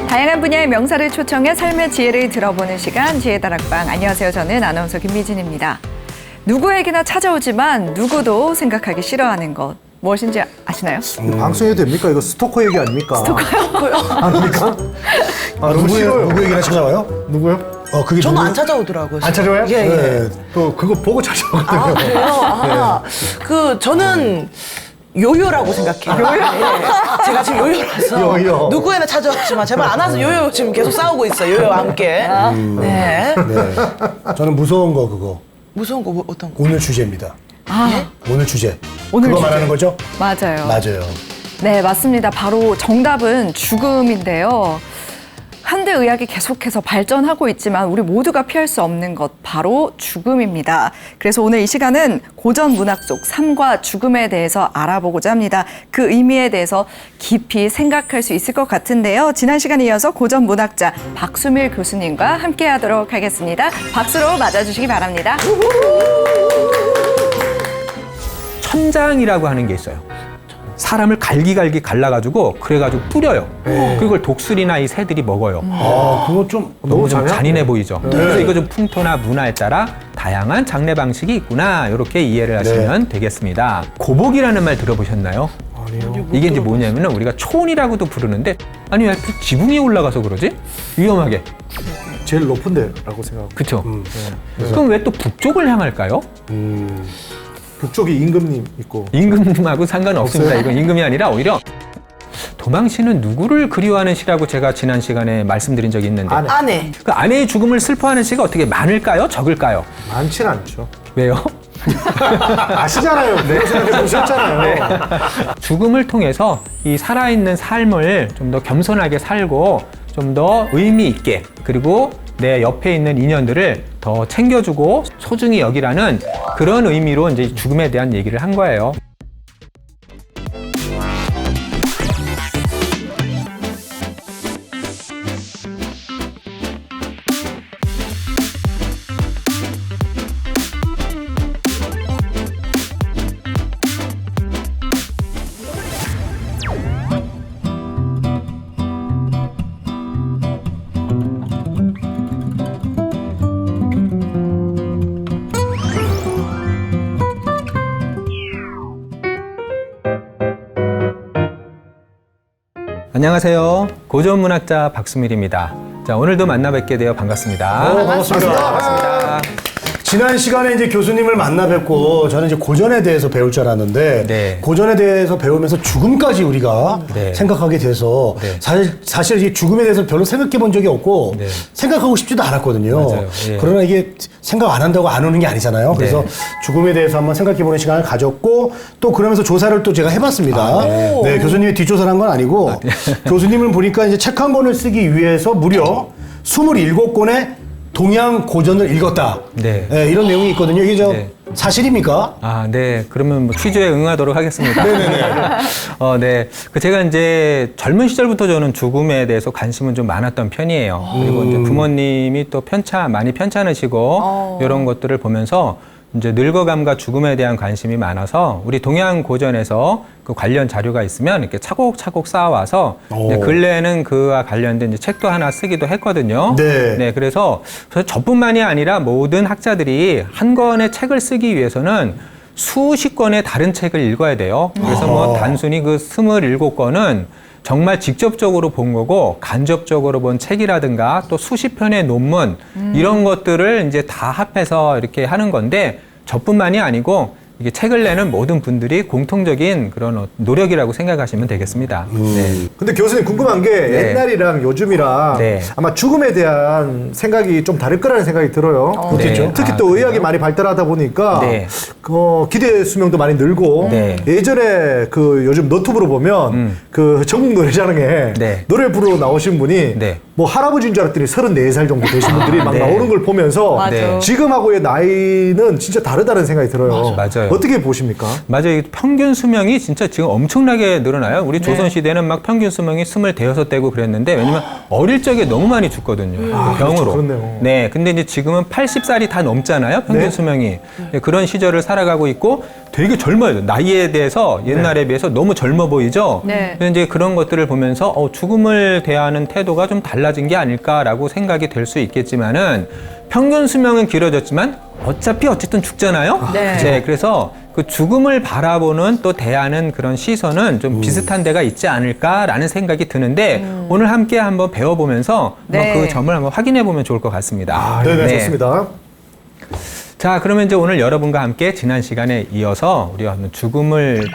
다양한 분야의 명사를 초청해 삶의 지혜를 들어보는 시간 지혜다락방. 안녕하세요. 저는 아나운서 김미진입니다. 누구에게나 찾아오지만 누구도 생각하기 싫어하는 것. 무엇인지 아시나요? 방송해도 됩니까? 이거 스토커 얘기 아닙니까? 스토커요? 아닙니까? 누구 얘기나 찾아와요? 누구요? 그게 저는 안 찾아오더라고요. 안 찾아와요? 예, 예. 네. 또 그거 보고 찾아오거든요. 아, 그래요? 아, 저는 요요라고 생각해요. 예. 제가 지금 요요라서 요요. 누구에나 찾아왔지만 제발 안 와서 요요 지금 계속 싸우고 있어요. 요요와 함께. 네. 네. 저는 무서운 거 그거. 무서운 거 어떤 거? 오늘 주제입니다. 오늘 주제. 오늘 그거 주제. 말하는 거죠? 맞아요. 맞아요. 네, 맞습니다. 바로 정답은 죽음인데요. 현대의학이 계속해서 발전하고 있지만 우리 모두가 피할 수 없는 것, 바로 죽음입니다. 그래서 오늘 이 시간은 고전 문학 속 삶과 죽음에 대해서 알아보고자 합니다. 그 의미에 대해서 깊이 생각할 수 있을 것 같은데요. 지난 시간에 이어서 고전 문학자 박수밀 교수님과 함께 하도록 하겠습니다. 박수로 맞아주시기 바랍니다. 천장이라고 하는 게 있어요. 사람을 갈기갈기 갈라가지고 그래가지고 뿌려요. 그걸 독수리나 이 새들이 먹어요. 그거 좀 너무 좀 잔인해 보이죠. 그래서 이거 좀 풍토나 문화에 따라 다양한 장례 방식이 있구나, 이렇게 이해를 하시면 되겠습니다. 고복이라는 말 들어보셨나요? 아니요. 이게 이제 뭐냐면은 우리가 초혼이라고도 부르는데, 아니 왜 이렇게 지붕에 올라가서 그러지? 위험하게. 제일 높은 데라고 생각하고. 그렇죠. 그럼 왜 또 북쪽을 향할까요? 북쪽에 임금님 있고. 임금님하고 상관없습니다. 없어요? 이건 임금이 아니라 오히려 도망시는 누구를 그리워하는 시라고 제가 지난 시간에 말씀드린 적이 있는데, 아내. 그 아내의 죽음을 슬퍼하는 시가 어떻게 많을까요? 적을까요? 많진 않죠. 왜요? 아시잖아요. 네. 생각해 보셨잖아요. 죽음을 통해서 이 살아있는 삶을 좀 더 겸손하게 살고 좀 더 의미 있게, 그리고 내 옆에 있는 인연들을 더 챙겨주고 소중히 여기라는 그런 의미로 이제 죽음에 대한 얘기를 한 거예요. 안녕하세요. 고전문학자 박수밀입니다. 자, 오늘도 만나 뵙게 되어 반갑습니다. 반갑습니다. 지난 시간에 이제 교수님을 만나 뵙고 저는 이제 고전에 대해서 배울 줄 알았는데 네. 고전에 대해서 배우면서 죽음까지 우리가 네. 생각하게 돼서 네. 사실 이 죽음에 대해서 별로 생각해 본 적이 없고 네. 생각하고 싶지도 않았거든요. 맞아요. 예. 그러나 이게 생각 안 한다고 안 오는 게 아니잖아요. 그래서 죽음에 대해서 한번 생각해 보는 시간을 가졌고 또 그러면서 조사를 또 제가 해봤습니다. 네, 교수님이 뒷조사를 한 건 아니고 교수님을 보니까 이제 책 한 권을 쓰기 위해서 무려 27권의 동양 고전을 읽었다. 네. 네, 이런 내용이 있거든요. 이게 네. 사실입니까? 아, 네. 그러면 뭐 퀴즈에 응하도록 하겠습니다. 네네네. 네. 제가 이제 젊은 시절부터 저는 죽음에 대해서 관심은 좀 많았던 편이에요. 그리고 이제 부모님이 또 많이 편찮으시고 이런 것들을 보면서 이제 늙어감과 죽음에 대한 관심이 많아서 우리 동양 고전에서 그 관련 자료가 있으면 이렇게 차곡차곡 쌓아와서 이제 근래에는 그와 관련된 이제 책도 하나 쓰기도 했거든요. 네. 그래서 저뿐만이 아니라 모든 학자들이 한 권의 책을 쓰기 위해서는 수십 권의 다른 책을 읽어야 돼요. 그래서 뭐 단순히 그 27권은 정말 직접적으로 본 거고 간접적으로 본 책이라든가 또 수십 편의 논문 이런 것들을 이제 다 합해서 이렇게 하는 건데, 저뿐만이 아니고 이게 책을 내는 모든 분들이 공통적인 그런 노력이라고 생각하시면 되겠습니다. 네. 근데 교수님 궁금한 게 네. 옛날이랑 요즘이랑 네. 아마 죽음에 대한 생각이 좀 다를 거라는 생각이 들어요. 네. 특히 또 의학이 많이 발달하다 보니까 네. 기대 수명도 많이 늘고 네. 예전에 그 요즘 너튜브로 보면 그 전국 노래자랑에 네. 노래 부르러 나오신 분이 네. 뭐 할아버지인 줄 알았더니 34살 정도 되신 분들이 막 네. 나오는 걸 보면서 맞아. 지금하고의 나이는 진짜 다르다는 생각이 들어요. 맞아요. 어떻게 보십니까? 맞아요. 평균 수명이 진짜 지금 엄청나게 늘어나요. 우리 조선시대는 막 평균 수명이 25대고 그랬는데, 왜냐면 어릴 적에 너무 많이 죽거든요. 병으로. 그렇죠. 그렇네요. 네. 근데 이제 지금은 80살이 다 넘잖아요. 평균 네. 수명이. 네, 그런 시절을 살아가고 있고, 되게 젊어요. 나이에 대해서 옛날에 비해서 너무 젊어 보이죠? 네. 그래서 이제 그런 것들을 보면서 죽음을 대하는 태도가 좀 달라진 게 아닐까라고 생각이 될 수 있겠지만은 평균 수명은 길어졌지만 어쨌든 죽잖아요. 네. 그래서 그 죽음을 바라보는 또 대하는 그런 시선은 좀 비슷한 데가 있지 않을까라는 생각이 드는데 오늘 함께 한번 배워보면서 네. 그 점을 한번 확인해 보면 좋을 것 같습니다. 네네, 좋습니다. 자, 그러면 이제 오늘 여러분과 함께 지난 시간에 이어서 우리가 한번 죽음을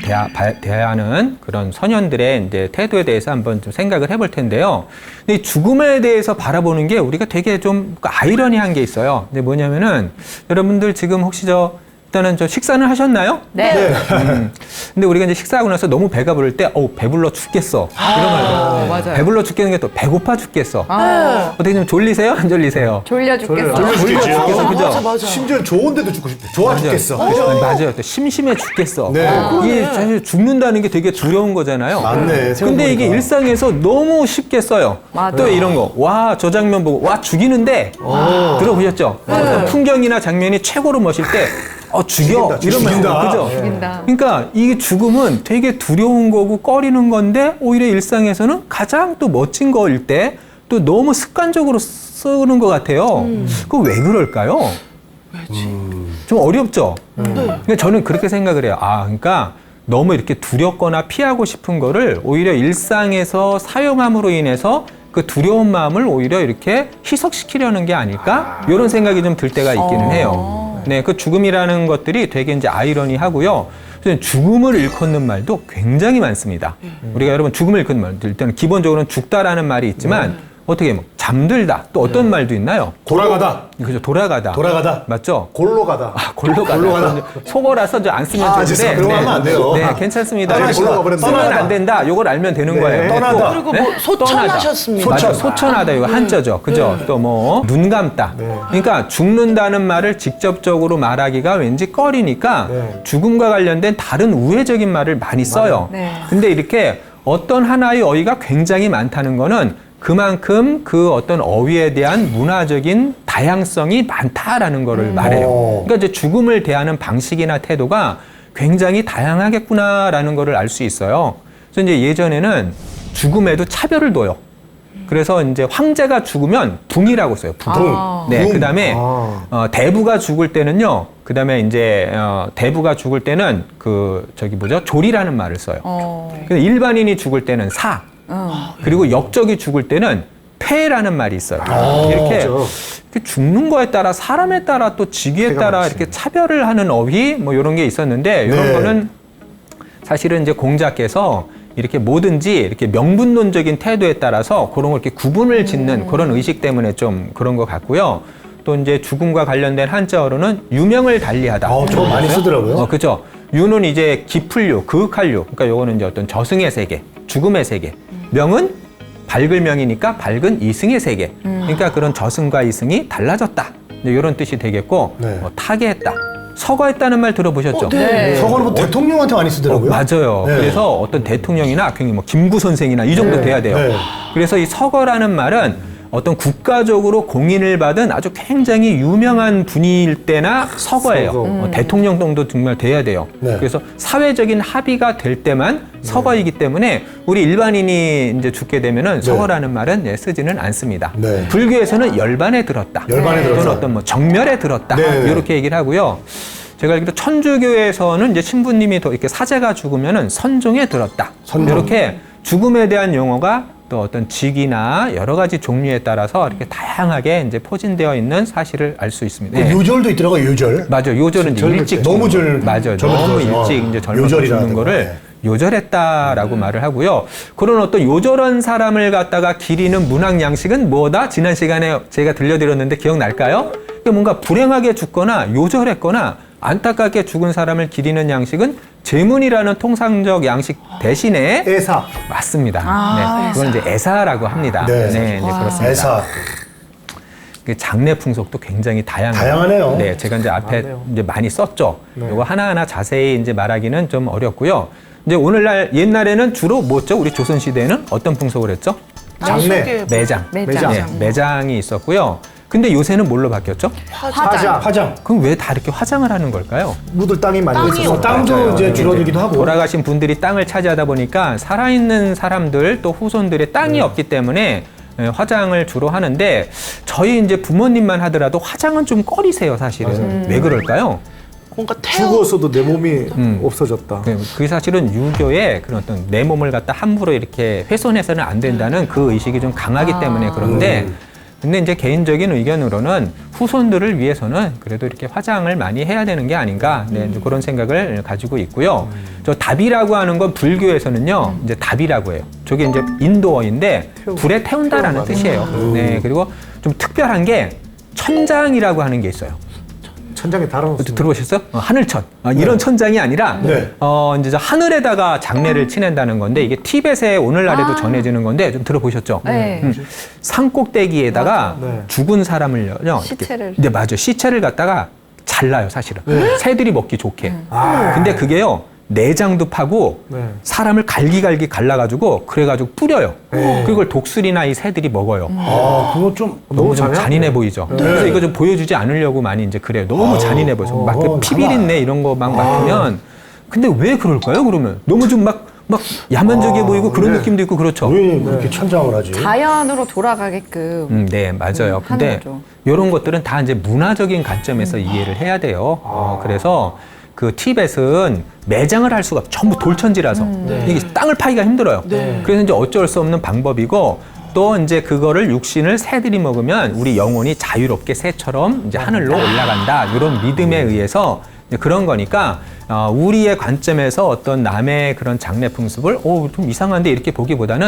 대하는 그런 선현들의 이제 태도에 대해서 한번 좀 생각을 해볼 텐데요. 근데 이 죽음에 대해서 바라보는 게 우리가 되게 좀 아이러니한 게 있어요. 근데 뭐냐면은 여러분들 지금 혹시 일단은 식사는 하셨나요? 네. 근데 우리가 이제 식사하고 나서 너무 배가 부를 때, 배불러 죽겠어. 이런 말 하잖아요. 맞아요. 배불러 죽겠는 게 또 배고파 죽겠어. 아, 어떻게 좀 졸리세요? 안 졸리세요? 졸려 죽겠어. 졸려 죽겠죠. 그죠? 맞아. 심지어 좋은데도 죽고 싶대. 좋아 죽겠어. 그죠? 맞아요. 또 심심해 죽겠어. 네. 이게 사실 죽는다는 게 되게 두려운 거잖아요. 맞네. 근데 생각해보니까. 이게 일상에서 너무 쉽게 써요. 맞아요. 또 이런 거. 와, 저 장면 보고, 와, 죽이는데. 들어보셨죠? 어떤 풍경이나 장면이 최고로 멋일 때, 죽여. 이런 말 죽인다. 그죠? 죽인다. 그러니까 이게 죽음은 되게 두려운 거고 꺼리는 건데 오히려 일상에서는 가장 또 멋진 거일 때 또 너무 습관적으로 쓰는 것 같아요. 그거 왜 그럴까요? 좀 어렵죠? 그러니까 저는 그렇게 생각을 해요. 그러니까 너무 이렇게 두렵거나 피하고 싶은 거를 오히려 일상에서 사용함으로 인해서 그 두려운 마음을 오히려 이렇게 희석시키려는 게 아닐까? 이런 생각이 좀 들 때가 있기는 해요. 네, 그 죽음이라는 것들이 되게 이제 아이러니하고요. 죽음을 일컫는 말도 굉장히 많습니다. 우리가 여러분 죽음을 일컫는 말, 일단 기본적으로는 죽다라는 말이 있지만 어떻게 잠들다 또 어떤 말도 있나요? 돌아가다. 그죠, 돌아가다. 돌아가다. 맞죠? 골로 가다. 골로 가다. 속어라서 안 쓰면 진짜 좋은데. 그런 거 하면 안 돼요. 네, 괜찮습니다. 떠나시다. 골로 가버렸다. 쓰면 떠나다. 안 된다. 요걸 알면 되는 네, 거예요. 떠나다. 또, 그리고 뭐 소천하셨습니다. 맞아, 소천하다. 이거 한자죠. 그죠? 또 뭐 눈 감다. 그러니까 죽는다는 말을 직접적으로 말하기가 왠지 꺼리니까 네. 죽음과 관련된 다른 우회적인 말을 많이 써요. 네. 근데 이렇게 어떤 하나의 어휘가 굉장히 많다는 거는 그만큼 그 어떤 어휘에 대한 문화적인 다양성이 많다라는 거를 말해요. 그러니까 이제 죽음을 대하는 방식이나 태도가 굉장히 다양하겠구나라는 거를 알 수 있어요. 그래서 이제 예전에는 죽음에도 차별을 둬요. 그래서 이제 황제가 죽으면 붕이라고 써요. 붕. 네, 붕. 그다음에 대부가 죽을 때는요. 그다음에 이제 대부가 죽을 때는 조리라는 말을 써요. 근데 일반인이 죽을 때는 사. 그리고 역적이 죽을 때는 폐라는 말이 있어요. 이렇게 죽는 거에 따라 사람에 따라 또 직위에 따라 이렇게 차별을 하는 어휘 뭐 이런 게 있었는데 이런 네. 거는 사실은 이제 공자께서 이렇게 뭐든지 이렇게 명분론적인 태도에 따라서 그런 걸 이렇게 구분을 짓는 그런 의식 때문에 좀 그런 것 같고요. 또 이제 죽음과 관련된 한자어로는 유명을 달리하다. 저거 많이 쓰더라고요. 그죠. 유는 이제 기풀유, 그윽할유. 그러니까 요거는 이제 어떤 저승의 세계, 죽음의 세계. 명은 밝을 명이니까 밝은 이승의 세계. 그러니까 그런 저승과 이승이 달라졌다. 이런 뜻이 되겠고, 네. 타계했다. 서거했다는 말 들어보셨죠? 네. 저거는 뭐 대통령한테 많이 쓰더라고요. 맞아요. 네. 그래서 어떤 대통령이나 굉장히 뭐 김구 선생이나 이 정도 돼야 돼요. 네. 그래서 이 서거라는 말은 어떤 국가적으로 공인을 받은 아주 굉장히 유명한 분일 때나 서거예요. 서거. 대통령 정도 정말 돼야 돼요. 네. 그래서 사회적인 합의가 될 때만 서거이기 때문에 우리 일반인이 이제 죽게 되면은 서거라는 말은 쓰지는 않습니다. 네. 불교에서는 열반에 들었다. 열반에 들었다. 또는 어떤 뭐 정멸에 들었다. 네. 이렇게 얘기를 하고요. 제가 알기로 천주교에서는 이제 신부님이 더 이렇게 사제가 죽으면은 선종에 들었다. 선종. 이렇게 죽음에 대한 용어가 또 어떤 직이나 여러 가지 종류에 따라서 이렇게 다양하게 이제 포진되어 있는 사실을 알 수 있습니다. 네. 요절도 있더라고요. 요절. 맞아요. 요절은 이제 일찍 너무 죽는 거. 맞아요. 너무 일찍 이제 젊어서 요절이라는 죽는 거를 거. 요절했다라고 말을 하고요. 그런 어떤 요절한 사람을 갖다가 기리는 문학 양식은 뭐다? 지난 시간에 제가 들려드렸는데 기억날까요? 그러니까 뭔가 불행하게 죽거나 요절했거나 안타깝게 죽은 사람을 기리는 양식은 제문이라는 통상적 양식 대신에 애사. 맞습니다. 네, 그건 이제 애사라고 합니다. 네. 네, 그렇습니다. 애사. 그 장례 풍속도 굉장히 다양하네요. 네, 제가 이제 앞에 이제 많이 썼죠. 이거 하나하나 자세히 이제 말하기는 좀 어렵고요. 이제 오늘날 옛날에는 주로 뭐죠? 우리 조선 시대에는 어떤 풍속을 했죠? 장례. 매장. 매장. 네, 매장이 있었고요. 근데 요새는 뭘로 바뀌었죠? 화장. 그럼 왜 다 이렇게 화장을 하는 걸까요? 묻을 땅이 많이 땅이 있어서. 땅도 맞아요. 이제 줄어들기도 하고. 돌아가신 분들이 땅을 차지하다 보니까 살아있는 사람들 또 후손들의 땅이 없기 때문에 화장을 주로 하는데 저희 이제 부모님만 하더라도 화장은 좀 꺼리세요, 사실은. 왜 그럴까요? 뭔가 죽어서도 내 몸이 없어졌다. 그게 사실은 유교의 그런 어떤 내 몸을 갖다 함부로 이렇게 훼손해서는 안 된다는 그 의식이 좀 강하기 때문에 그런데 근데 이제 개인적인 의견으로는 후손들을 위해서는 그래도 이렇게 화장을 많이 해야 되는 게 아닌가 네, 이제 그런 생각을 가지고 있고요. 저 답이라고 하는 건 불교에서는요, 이제 답이라고 해요. 저게 이제 인도어인데 불에 태운다라는 뜻이에요. 네, 그리고 좀 특별한 게 천장이라고 하는 게 있어요. 천장에 달아놓습니다. 들어보셨어요? 하늘천. 이런 천장이 아니라, 네. 이제 저 하늘에다가 장례를 치낸다는 건데, 이게 티벳에 오늘날에도 전해지는 건데, 좀 들어보셨죠? 네. 산 꼭대기에다가 네. 죽은 사람을요. 이렇게. 시체를. 네, 맞아요. 시체를 갖다가 잘라요, 사실은. 새들이 먹기 좋게. 근데 그게요, 내장도 파고, 네. 사람을 갈기갈기 갈라가지고, 그래가지고 뿌려요. 그걸 독수리나 이 새들이 먹어요. 그거 좀 너무 좀 잔인한데? 잔인해 보이죠. 그래서 이거 좀 보여주지 않으려고 많이 이제 그래요. 너무 잔인해 보여서 막 그 피비린내 이런 거 막 맡으면 근데 왜 그럴까요? 그러면 너무 좀 막 야만적이어 보이고 그런 느낌도 있고 그렇죠. 왜 그렇게 천장을 하지? 자연으로 돌아가게끔. 네, 맞아요. 근데 하는 거죠. 이런 것들은 다 이제 문화적인 관점에서 이해를 해야 돼요. 그래서 그 티벳은 매장을 할 수가 없어요. 전부 돌천지라서 이게 땅을 파기가 힘들어요. 그래서 이제 어쩔 수 없는 방법이고 또 이제 그거를 육신을 새들이 먹으면 우리 영혼이 자유롭게 새처럼 이제 하늘로 올라간다. 이런 믿음에 의해서 이제 그런 거니까 우리의 관점에서 어떤 남의 그런 장례 풍습을 좀 이상한데 이렇게 보기보다는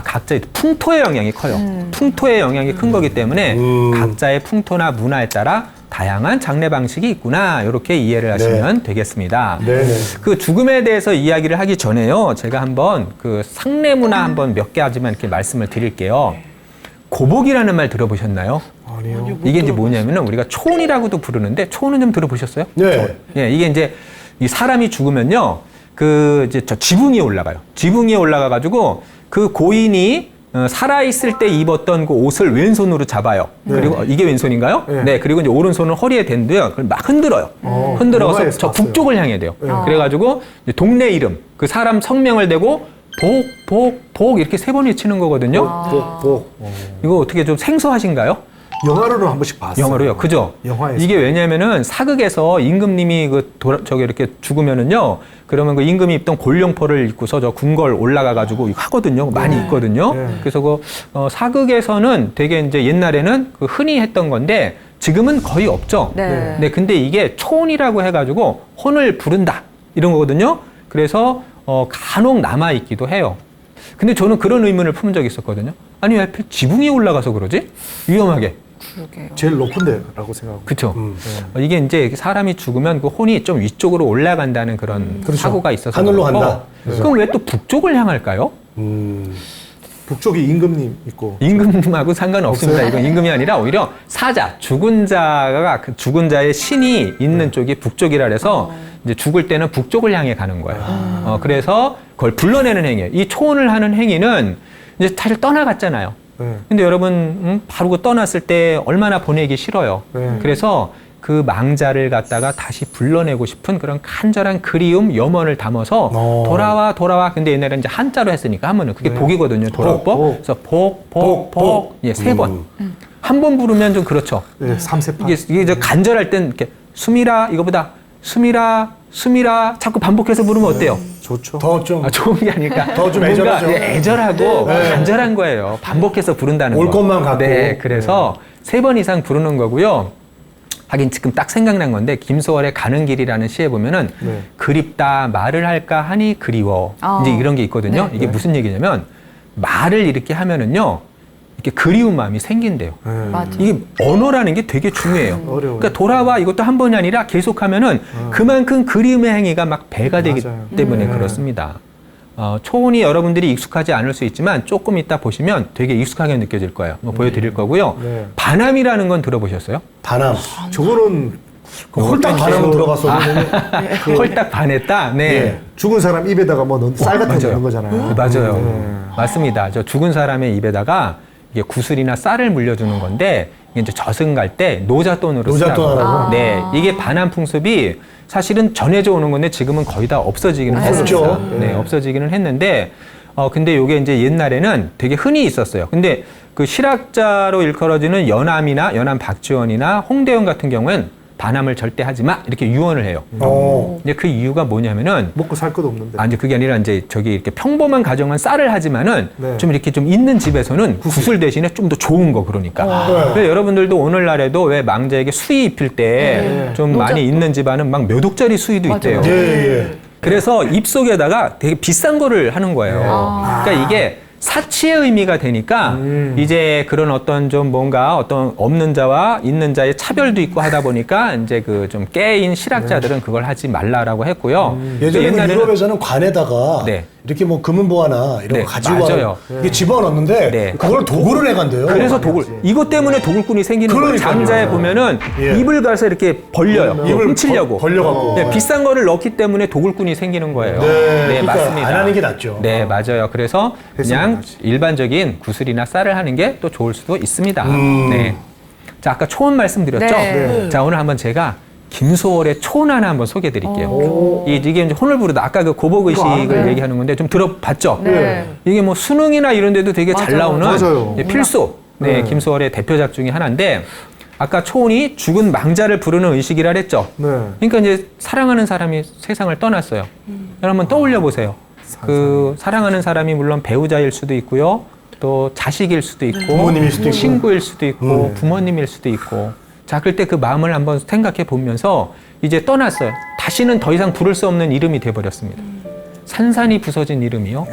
각자의 풍토의 영향이 커요. 풍토의 영향이 큰 거기 때문에 각자의 풍토나 문화에 따라 다양한 장례 방식이 있구나 이렇게 이해를 하시면 되겠습니다. 네네. 그 죽음에 대해서 이야기를 하기 전에요, 제가 한번 그 상례 문화 한번 몇 가지만 이렇게 말씀을 드릴게요. 고복이라는 말 들어보셨나요? 아니요. 이게 이제 뭐냐면은 우리가 초혼이라고도 부르는데 초혼은 좀 들어보셨어요? 네. 예, 이게 이제 이 사람이 죽으면요, 그 이제 저 지붕 위에 올라가요. 지붕 위에 올라가가지고 그 고인이 살아있을 때 입었던 그 옷을 왼손으로 잡아요. 그리고 이게 왼손인가요? 네. 네. 그리고 이제 오른손을 허리에 댄데요. 그걸 막 흔들어요. 흔들어서 영화에서 저 봤어요. 북쪽을 향해야 돼요. 그래가지고 이제 동네 이름, 그 사람 성명을 대고 복 이렇게 3번 외치는 거거든요. 복. 이거 어떻게 좀 생소하신가요? 영화로는 한 번씩 봤어요. 영어로요, 그죠? 영화에서. 이게 왜냐면은 사극에서 임금님이 저기 이렇게 죽으면은요, 그러면 그 임금이 입던 골룡포를 입고서 저 궁궐 올라가가지고 이거 하거든요. 많이 있거든요. 네. 그래서 그 사극에서는 되게 이제 옛날에는 그 흔히 했던 건데 지금은 거의 없죠. 네. 네, 근데 이게 초혼이라고 해가지고 혼을 부른다 이런 거거든요. 그래서 간혹 남아 있기도 해요. 근데 저는 그런 의문을 품은 적이 있었거든요. 아니 왜 하필 지붕 위에 올라가서 그러지? 위험하게. 그러게요. 제일 높은 데라고 생각하고. 그렇죠. 이게 이제 사람이 죽으면 그 혼이 좀 위쪽으로 올라간다는 그런 그렇죠. 사고가 있어서 하늘로 그렇고. 간다. 그럼 왜 또 북쪽을 향할까요? 북쪽이 임금님 있고. 임금하고 상관없습니다. 없어요? 이건 임금이 아니라 오히려 사자, 죽은 자가 그 죽은 자의 신이 있는 쪽이 북쪽이라 그래서 이제 죽을 때는 북쪽을 향해 가는 거예요. 그래서 그걸 불러내는 행위예요. 이 초혼을 하는 행위는 이제 사실 떠나갔잖아요. 네. 근데 여러분 바로 그 떠났을 때 얼마나 보내기 싫어요. 네. 그래서 그 망자를 갖다가 다시 불러내고 싶은 그런 간절한 그리움, 염원을 담아서 돌아와. 근데 옛날에 이제 한자로 했으니까 하면은 그게 복이거든요. 돌아복. 복. 그래서 복. 예, 3번. 한 번 부르면 좀 그렇죠. 네, 3세판. 이게 이제 간절할 땐 이렇게 숨이라 이거보다 숨이라 자꾸 반복해서 부르면 어때요? 좋죠. 더 좀 좋은 게 아닐까. 더좀 뭔가 애절하죠. 애절하고 간절한 거예요. 반복해서 부른다는 올 거. 것만 같고. 네, 그래서 3번 이상 부르는 거고요. 하긴 지금 딱 생각난 건데 김소월의 가는 길이라는 시에 보면은 네. 그립다 말을 할까 하니 그리워. 이제 이런 게 있거든요. 네. 이게 무슨 얘기냐면 말을 이렇게 하면은요. 이렇게 그리운 마음이 생긴대요. 맞아. 이게 언어라는 게 되게 중요해요. 어려워요. 그러니까 돌아와 이것도 한 번이 아니라 계속하면은 그만큼 그리움의 행위가 막 배가 되기 맞아요. 때문에 그렇습니다. 초혼이 여러분들이 익숙하지 않을 수 있지만 조금 이따 보시면 되게 익숙하게 느껴질 거예요. 보여드릴 거고요. 네. 반함이라는 건 들어보셨어요? 반함. 저거는 홀딱 반함은 들어갔었는데. 홀딱 반했다. 네. 네. 죽은 사람 입에다가 뭐 쌀 같은 거 넣는 거잖아요. 맞아요. 맞습니다. 저 죽은 사람의 입에다가 이게 구슬이나 쌀을 물려주는 건데 이게 이제 저승 갈 때 노잣돈으로 노잣돈 쓰라고. 하라고? 네, 이게 반환 풍습이 사실은 전해져 오는 건데 지금은 거의 다 없어지기는 없죠. 했습니다. 네, 없어지기는 했는데 근데 이게 이제 옛날에는 되게 흔히 있었어요. 근데 그 실학자로 일컬어지는 연암이나 연암 박지원이나 홍대영 같은 경우는 반함을 절대 하지 마 이렇게 유언을 해요. 근데 그 이유가 뭐냐면은 먹고 살 것도 없는데. 아니 그게 아니라 이제 저기 이렇게 평범한 가정은 쌀을 하지만은 네. 좀 이렇게 좀 있는 집에서는 구슬 대신에 좀 더 좋은 거 그러니까. 네. 그래서 여러분들도 오늘날에도 왜 망자에게 수의 입힐 때 좀 많이 있는 집안은 막 몇 억짜리 수의도 있대요. 예, 예. 그래서 입속에다가 되게 비싼 거를 하는 거예요. 그러니까 이게 사치의 의미가 되니까 이제 그런 어떤 좀 뭔가 어떤 없는 자와 있는 자의 차별도 있고 하다 보니까 이제 그 좀 깨인 실학자들은 그걸 하지 말라라고 했고요. 예전에 그 유럽에서는 관에다가 네. 이렇게 뭐 금은보화나 이런 네, 거 가지고 맞아요. 이게 집어넣는데 네. 그걸 도구를 해간대요. 그래서 이것 때문에 도굴꾼이 생기는 거예요. 그러니까요. 장자에 보면은 예. 입을 가서 이렇게 벌려요. 입을 훔치려고. 벌려갖고. 네, 비싼 거를 넣기 때문에 도굴꾼이 생기는 거예요. 네, 그러니까 맞습니다. 안 하는 게 낫죠. 네, 맞아요. 그래서 그냥 일반적인 구슬이나 쌀을 하는 게 또 좋을 수도 있습니다. 네. 자, 아까 초원 말씀드렸죠? 네. 자, 오늘 한번 제가 김소월의 초원 하나 한번 소개해 드릴게요. 이게 이제 혼을 부르다. 아까 그 고복의식을 얘기하는 건데 좀 들어봤죠? 네. 이게 뭐 수능이나 이런 데도 되게 잘 나오는 맞아요. 네, 필수. 네, 김소월의 대표작 중에 하나인데 아까 초원이 죽은 망자를 부르는 의식이라 그랬죠? 네. 그러니까 이제 사랑하는 사람이 세상을 떠났어요. 여러분 떠올려 보세요. 그 사랑하는 사람이 물론 배우자일 수도 있고요. 또 자식일 수도 있고 부모님일 수도 있고. 친구일 수도 있고 부모님일 수도 있고 자 그럴 때 그 마음을 한번 생각해 보면서 이제 떠났어요. 다시는 더 이상 부를 수 없는 이름이 돼버렸습니다. 산산이 부서진 이름이요.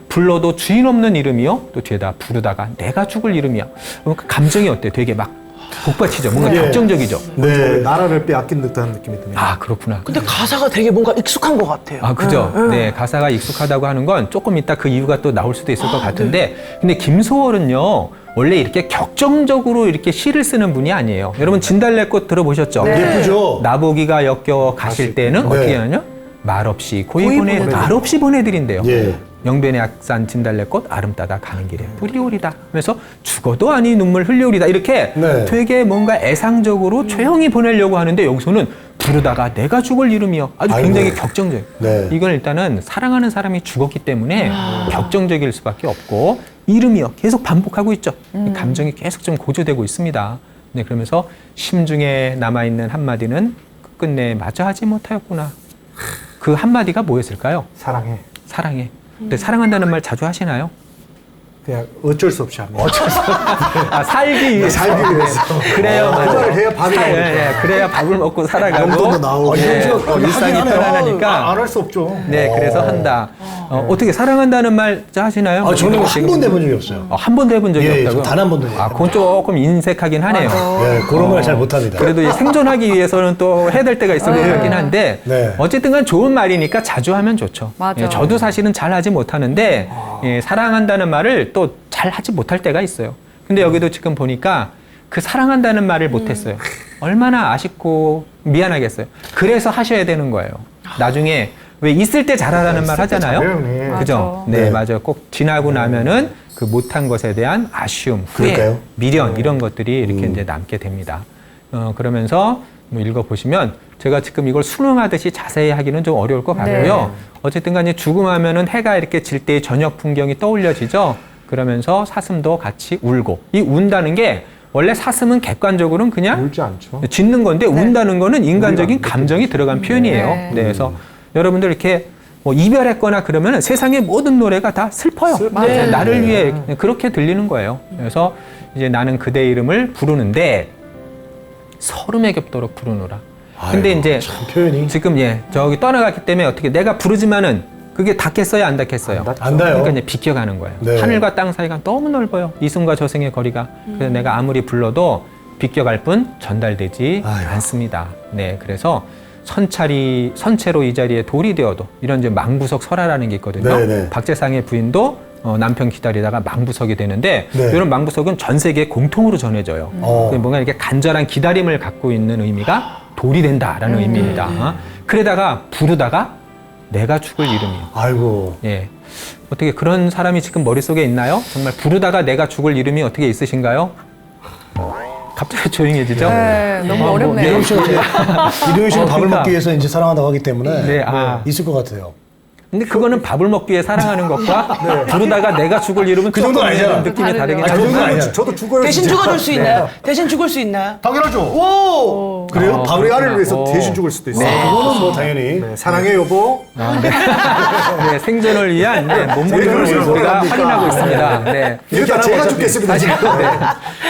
불러도 주인 없는 이름이요. 또 죄다 부르다가 내가 죽을 이름이야. 그럼 그 감정이 어때요? 되게 막 복받치죠. 뭔가 예. 격정적이죠. 네. 나라를 빼앗긴 듯한 느낌이 듭니다. 아 그렇구나. 근데 가사가 되게 뭔가 익숙한 것 같아요. 아, 그죠? 네, 가사가 익숙하다고 하는 건 조금 이따 그 이유가 또 나올 수도 있을 것 같은데, 근데 김소월은요, 원래 이렇게 격정적으로 이렇게 시를 쓰는 분이 아니에요. 여러분, 진달래꽃 들어보셨죠? 네. 예쁘죠? 나보기가 역겨워 가실 때는 네. 어떻게 하냐? 말없이 고이 보내드린다. 말없이 보내드린대요. 예. 영변의 약산 진달래꽃 아름따다 가는 길에 뿌리오리다 하면서 죽어도 아니 눈물 흘려오리다 이렇게 네. 되게 뭔가 애상적으로 조용히 보내려고 하는데 여기서는 부르다가 내가 죽을 이름이요. 아주 아이고. 굉장히 격정적. 네. 이건 일단은 사랑하는 사람이 죽었기 때문에 격정적일 수밖에 없고 이름이요. 계속 반복하고 있죠. 감정이 계속 좀 고조되고 있습니다. 네, 그러면서 심중에 남아있는 한마디는 끝내 마저 하지 못하였구나. 그 한마디가 뭐였을까요? 사랑해. 사랑해. 근데 사랑한다는 말 자주 하시나요? 그냥 어쩔 수 없이 합니다. 아, 살기 위해서. 살기 위해서. 그래요, 맞아요. 그걸 해야 밥이 나오니까. 예, 그래야 밥을 먹고 살아가고. 용돈도 나오고. 예, 하긴 일상이 하네요. 편안하니까. 안 할 수 없죠. 네, 그래서 한다. 어떻게 사랑한다는 말 하시나요? 아, 저는 한 번도 해본 적이 없어요. 한 번도 해본 적이 예, 없다고요? 단 한 번도 해요. 아, 그건 조금 인색하긴 하네요. 예, 그런 걸 잘 못합니다. 그래도 이 생존하기 위해서는 또 해야 될 때가 있을 것 같긴 한데 네. 어쨌든 간 좋은 말이니까 자주 하면 좋죠. 맞아. 예, 저도 사실은 잘 하지 못하는데 예, 사랑한다는 말을 또 잘 하지 못할 때가 있어요. 근데 여기도 지금 보니까 그 사랑한다는 말을 못했어요. 얼마나 아쉽고 미안하겠어요. 그래서 하셔야 되는 거예요. 나중에 왜 있을 때 잘하라는 말 하잖아요. 잘해요, 그죠? 맞아. 네, 네. 맞아요. 꼭 지나고 나면은 그 못한 것에 대한 아쉬움, 후회, 그럴까요? 미련 이런 것들이 이렇게 이제 남게 됩니다. 그러면서 뭐 읽어보시면 제가 지금 이걸 수능하듯이 자세히 하기는 좀 어려울 것 같고요. 어쨌든 간에 죽음하면은 해가 이렇게 질 때의 저녁 풍경이 떠올려지죠. 그러면서 사슴도 같이 울고 이 운다는 게 원래 사슴은 객관적으로는 그냥 울지 않죠. 짖는 건데 운다는 거는 인간적인 감정이 들어간 표현이에요. 네. 네, 그래서 여러분들 이렇게 뭐 이별했거나 그러면 세상의 모든 노래가 다 슬퍼요. 맞아요. 나를 위해 그렇게 들리는 거예요. 그래서 이제 나는 그대 이름을 부르는데 서름에 겹도록 부르노라. 근데 아이고, 이제 참 표현이. 지금 저기 떠나갔기 때문에 어떻게 내가 부르지만은 그게 닿겠어요, 안 닿겠어요? 안 닿아요. 그러니까 이제 비껴가는 거예요. 네. 하늘과 땅 사이가 너무 넓어요. 이승과 저승의 거리가. 그래서 내가 아무리 불러도 비껴갈 뿐 전달되지 아이고. 않습니다. 네, 그래서 선체로 이 자리에 돌이 되어도 이런 이제 망부석 설화라는 게 있거든요. 네, 네. 박재상의 부인도 남편 기다리다가 망부석이 되는데 네. 이런 망부석은 전 세계에 공통으로 전해져요. 뭔가 이렇게 간절한 기다림을 갖고 있는 의미가 돌이 된다라는 의미입니다. 그러다가 부르다가 내가 죽을 이름이요. 아이고. 예. 어떻게 그런 사람이 지금 머릿속에 있나요? 정말 부르다가 내가 죽을 이름이 어떻게 있으신가요? 갑자기 조용해지죠? 네, 너무 뭐 어렵네요. 이동희 씨는 이제 이동희 씨는 밥을 그러니까. 먹기 위해서 이제 사랑한다고 하기 때문에 네, 아. 있을 것 같아요. 근데 그거는 밥을 먹기 위해 사랑하는 것과 부르다가 내가 죽을 이름은 그 정도는 조금 아니잖아. 느낌이 다르죠. 다르긴 아니, 그 정도는 하지만 아니야. 저도 죽어요. 대신 진짜. 죽어줄 수 있나요? 대신 죽을 수 있나요? 당연하죠. 오! 그래요? 밥의 아를 위해서 어. 대신 죽을 수도 있어요. 그거는 뭐 당연히. 네, 사랑해 여보. 네, 생존을 위한 네, 그럴 몸부림을 수 우리가 있습니까? 할인하고 있습니다. 네. 일단 제가 죽겠습니다. 지금.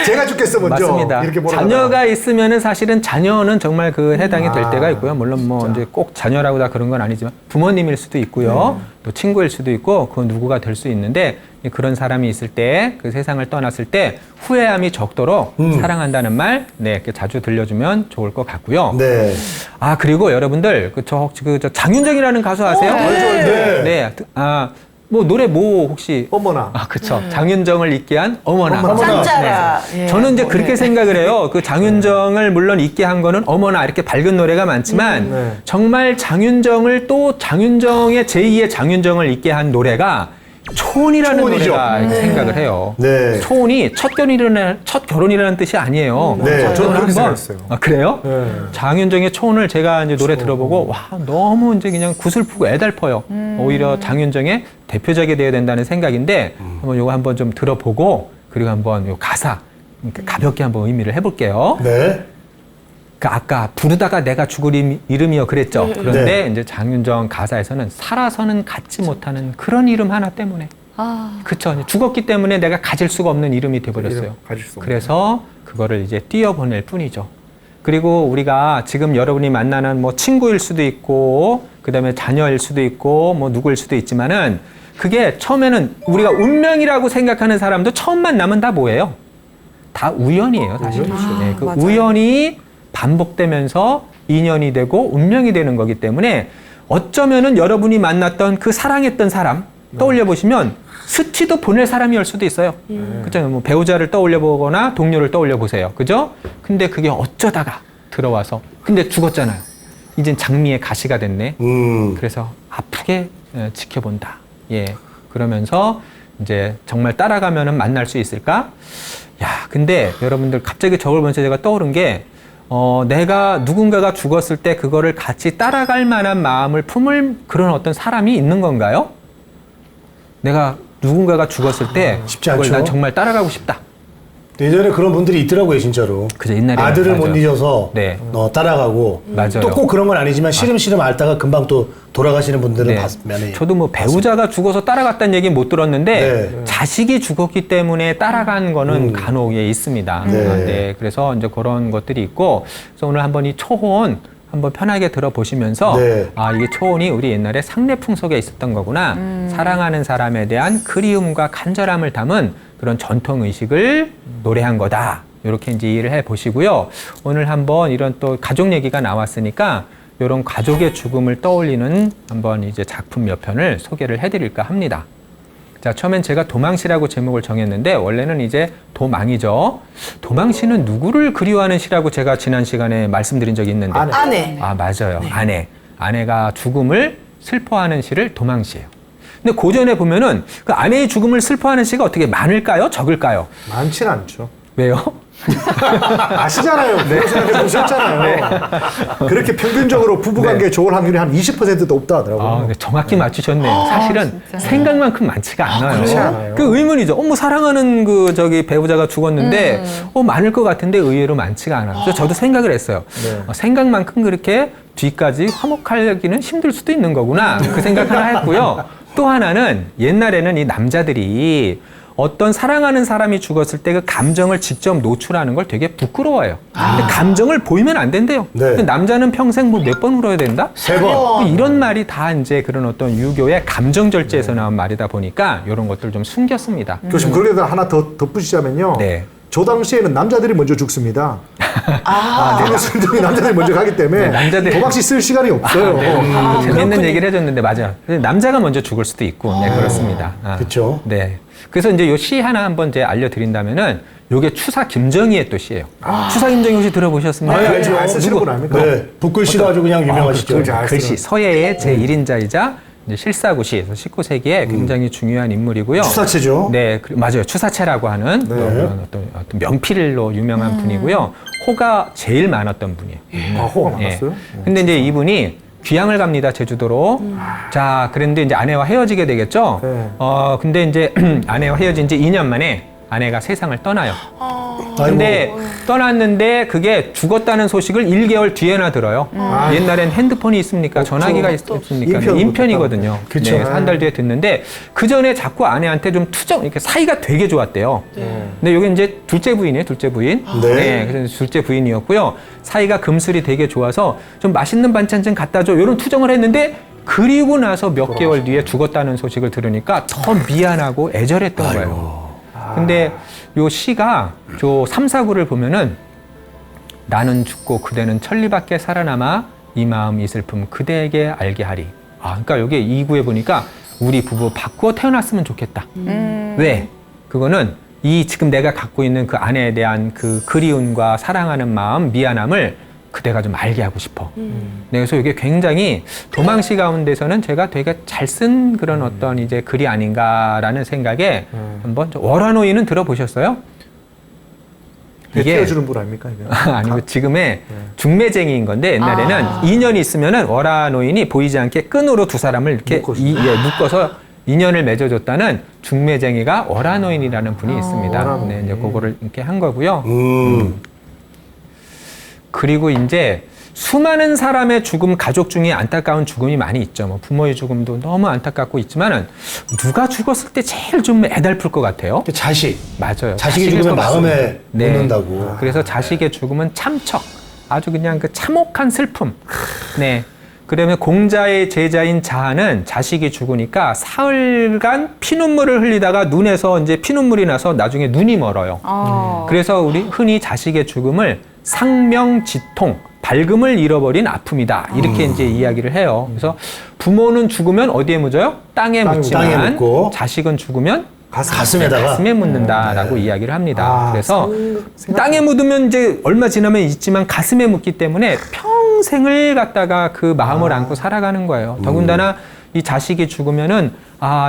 제가 죽겠어 먼저. 맞습니다. 이렇게 몰아가다가. 자녀가 있으면은 사실은 자녀는 정말 그 해당이 될 때가 있고요. 물론 뭐 이제 꼭 자녀라고 다 그런 건 아니지만 부모님일 수도 있고요. 또 친구일 수도 있고 그 누구가 될 수 있는데 그런 사람이 있을 때 그 세상을 떠났을 때 후회함이 적도록 사랑한다는 말 네, 이렇게 자주 들려주면 좋을 것 같고요. 네. 아 그리고 여러분들 저 혹시 저 장윤정이라는 가수 아세요? 네. 네. 아 뭐 노래 뭐 혹시 어머나. 아 그쵸. 장윤정을 잊게 한 어머나. 어머나. 짠짜라. 예. 저는 이제 그렇게 생각을 해요. 그 장윤정을 물론 잊게 한 거는 어머나 이렇게 밝은 노래가 많지만 네. 정말 장윤정을 또 장윤정의 제2의 장윤정을 잊게 한 노래가 초혼이라는 초혼이죠. 노래가 생각을 해요. 네. 초혼이 첫 결혼이라는 뜻이 아니에요. 네, 저도 그렇게 한번- 생각했어요. 아, 그래요? 네. 장윤정의 초혼을 제가 이제 노래 들어보고 와 너무 이제 그냥 구슬프고 애달퍼요. 오히려 장윤정의 대표작이 되어야 된다는 생각인데 한번 요거 한번 좀 들어보고 그리고 한번 요 가사 가볍게 한번 의미를 해볼게요. 네. 그 아까 부르다가 내가 죽을 이름이요 그랬죠. 그런데 네. 이제 장윤정 가사에서는 살아서는 갖지 못하는 그런 이름 하나 때문에 아, 그쵸. 죽었기 때문에 내가 가질 수가 없는 이름이 돼버렸어요. 이름 가질 수 없는. 그래서 그거를 이제 띄어보낼 뿐이죠. 그리고 우리가 지금 여러분이 만나는 뭐 친구일 수도 있고, 그 다음에 자녀일 수도 있고, 뭐 누구일 수도 있지만은 그게 처음에는 우리가 운명이라고 생각하는 사람도 처음 만나면 다 뭐예요? 다 우연이에요, 사실. 네, 그 맞아요. 우연이 반복되면서 인연이 되고 운명이 되는 거기 때문에 어쩌면은 여러분이 만났던 그 사랑했던 사람 떠올려 보시면 스치도 보낼 사람이올 수도 있어요. 그렇잖아요. 뭐 배우자를 떠올려 보거나 동료를 떠올려 보세요. 그죠? 근데 그게 어쩌다가 들어와서 근데 죽었잖아요. 이젠 장미의 가시가 됐네. 그래서 아프게 지켜본다. 예. 그러면서 이제 정말 따라가면은 만날 수 있을까? 야, 근데 여러분들 갑자기 저걸 보면서 제가 떠오른 게 내가 누군가가 죽었을 때 그거를 같이 따라갈 만한 마음을 품을 그런 어떤 사람이 있는 건가요? 내가 누군가가 죽었을 때 쉽지 그걸 않죠. 난 정말 따라가고 싶다. 예전에 그런 분들이 있더라고요, 진짜로. 그죠, 옛날에. 아들을 맞아요. 못 잊어서 네. 따라가고. 맞아요. 또 꼭 그런 건 아니지만 시름시름 앓다가 금방 또 돌아가시는 분들은 네. 봤으면. 저도 뭐 배우자가 죽어서 따라갔다는 얘기는 못 들었는데 네. 자식이 죽었기 때문에 따라간 거는 간혹 있습니다. 네. 네, 그래서 이제 그런 것들이 있고 그래서 오늘 한번 이 초혼 한번 편하게 들어보시면서 네. 아 이게 초혼이 우리 옛날에 상례풍 속에 있었던 거구나. 사랑하는 사람에 대한 그리움과 간절함을 담은 그런 전통 의식을 노래한 거다. 이렇게 이제 이해를 해 보시고요. 오늘 한번 이런 또 가족 얘기가 나왔으니까 이런 가족의 죽음을 떠올리는 한번 이제 작품 몇 편을 소개를 해드릴까 합니다. 자, 처음엔 제가 도망시라고 제목을 정했는데 원래는 이제 도망이죠. 도망시는 누구를 그리워하는 시라고 제가 지난 시간에 말씀드린 적이 있는데 아내. 아, 맞아요. 아내가 죽음을 슬퍼하는 시를 도망시예요. 근데 고전에 보면은 그 아내의 죽음을 슬퍼하는 시가 어떻게 많을까요? 적을까요? 많진 않죠. 왜요? 아시잖아요. 그거 생각해 보셨잖아요. 그렇게 평균적으로 부부관계 좋을 확률이 한 20%도 없다 하더라고요. 아, 네, 정확히 맞추셨네요. 사실은 생각만큼 많지가 않아요. 그렇지 않아요. 그 의문이죠. 뭐 사랑하는 그 배우자가 죽었는데 많을 것 같은데 의외로 많지가 않아요. 그래서 저도 생각을 했어요. 네. 생각만큼 그렇게 뒤까지 화목하기는 힘들 수도 있는 거구나. 그 생각 하나 했고요. 또 하나는 옛날에는 이 남자들이 어떤 사랑하는 사람이 죽었을 때 그 감정을 직접 노출하는 걸 되게 부끄러워해요. 근데 감정을 보이면 안 된대요. 네. 근데 남자는 평생 뭐 몇 번 울어야 된다? 3번. 이런 말이 다 이제 그런 어떤 유교의 감정 절제에서 나온 말이다 보니까 이런 것들 좀 숨겼습니다. 교수님, 거기에다 하나 더 덧붙이자면요. 네. 저 당시에는 남자들이 먼저 죽습니다. 아, 순정이 남자들이 먼저 가기 때문에 네, 남자들이- 도박시 쓸 시간이 없어요. 재밌는 얘기를 해줬는데 맞아요. 남자가 먼저 죽을 수도 있고, 네, 그렇습니다. 그쵸. 네. 그래서 이제 요 시 하나 한번 이제 알려드린다면은 요게 추사 김정희의 또 시예요. 추사 김정희 혹시 들어보셨습니까? 알죠. 안 쓰시는 분 아닙니까? 네, 붓글씨로 아주 그냥 유명하시죠. 그렇죠. 잘 글씨 쓰는. 서예의 제1인자이자 실사구시 19세기에 굉장히 중요한 인물이고요. 추사체죠. 네, 맞아요. 추사체라고 하는 그런 어떤 명필로 유명한 분이고요. 호가 제일 많았던 분이에요. 호가 예. 많았어요? 근데 이제 이분이 귀향을 갑니다, 제주도로. 자, 그런데 이제 아내와 헤어지게 되겠죠? 네. 근데 이제 아내와 헤어진 지 2년 만에 아내가 세상을 떠나요. 근데 떠났는데 그게 죽었다는 소식을 1개월 뒤에나 들어요. 옛날엔 핸드폰이 있습니까? 전화기가 있습니까? 인편이거든요. 그쵸. 네, 한 달 뒤에 듣는데 그 전에 자꾸 아내한테 좀 이렇게 사이가 되게 좋았대요. 근데 여기 이제 둘째 부인이에요, 둘째 부인. 네. 그래서 둘째 부인이었고요. 사이가 금슬이 되게 좋아서 좀 맛있는 반찬 좀 갖다 줘. 이런 투정을 했는데 그리고 나서 몇 개월 뒤에 죽었다는 소식을 들으니까 더 미안하고 애절했던 거예요. 근데 요 시가 저 3, 4구를 보면은 나는 죽고 그대는 천리밖에 살아남아 이 마음 이 슬픔 그대에게 알게 하리. 그러니까 여기 2구에 보니까 우리 부부 바꾸어 태어났으면 좋겠다. 왜? 그거는 이 지금 내가 갖고 있는 그 아내에 대한 그 그리움과 사랑하는 마음, 미안함을 그대가 좀 알게 하고 싶어. 네, 그래서 이게 굉장히 도망시 가운데서는 제가 되게 잘 쓴 그런 어떤 이제 글이 아닌가라는 생각에 한번 월화노인은 들어보셨어요? 태워주는 분 아닙니까? 이게? 아니고 지금의 중매쟁이인 건데 옛날에는 인연이 있으면은 월화노인이 보이지 않게 끈으로 두 사람을 이렇게 묶어서 인연을 맺어줬다는 중매쟁이가 월화노인이라는 분이 있습니다. 네, 이제 그거를 이렇게 한 거고요. 그리고 이제 수많은 사람의 죽음, 가족 중에 안타까운 죽음이 많이 있죠. 뭐 부모의 죽음도 너무 안타깝고 있지만은 누가 죽었을 때 제일 좀 애달플 것 같아요. 자식. 맞아요. 자식이 자식일 죽으면 것 같습니다. 마음에 묻는다고. 그래서 자식의 죽음은 참척, 아주 그냥 그 참혹한 슬픔. 네. 그러면 공자의 제자인 자한은 자식이 죽으니까 사흘간 피눈물을 흘리다가 눈에서 이제 피눈물이 나서 나중에 눈이 멀어요. 그래서 우리 흔히 자식의 죽음을 상명지통, 밝음을 잃어버린 아픔이다. 이렇게 이제 이야기를 해요. 그래서 부모는 죽으면 어디에 묻어요? 땅에 묻지만 땅에 묻고. 자식은 죽으면 가슴에다가. 가슴에 묻는다라고 이야기를 합니다. 그래서 땅에 묻으면 이제 얼마 지나면 있지만 가슴에 묻기 때문에 평생을 갖다가 그 마음을 안고 살아가는 거예요. 더군다나 이 자식이 죽으면은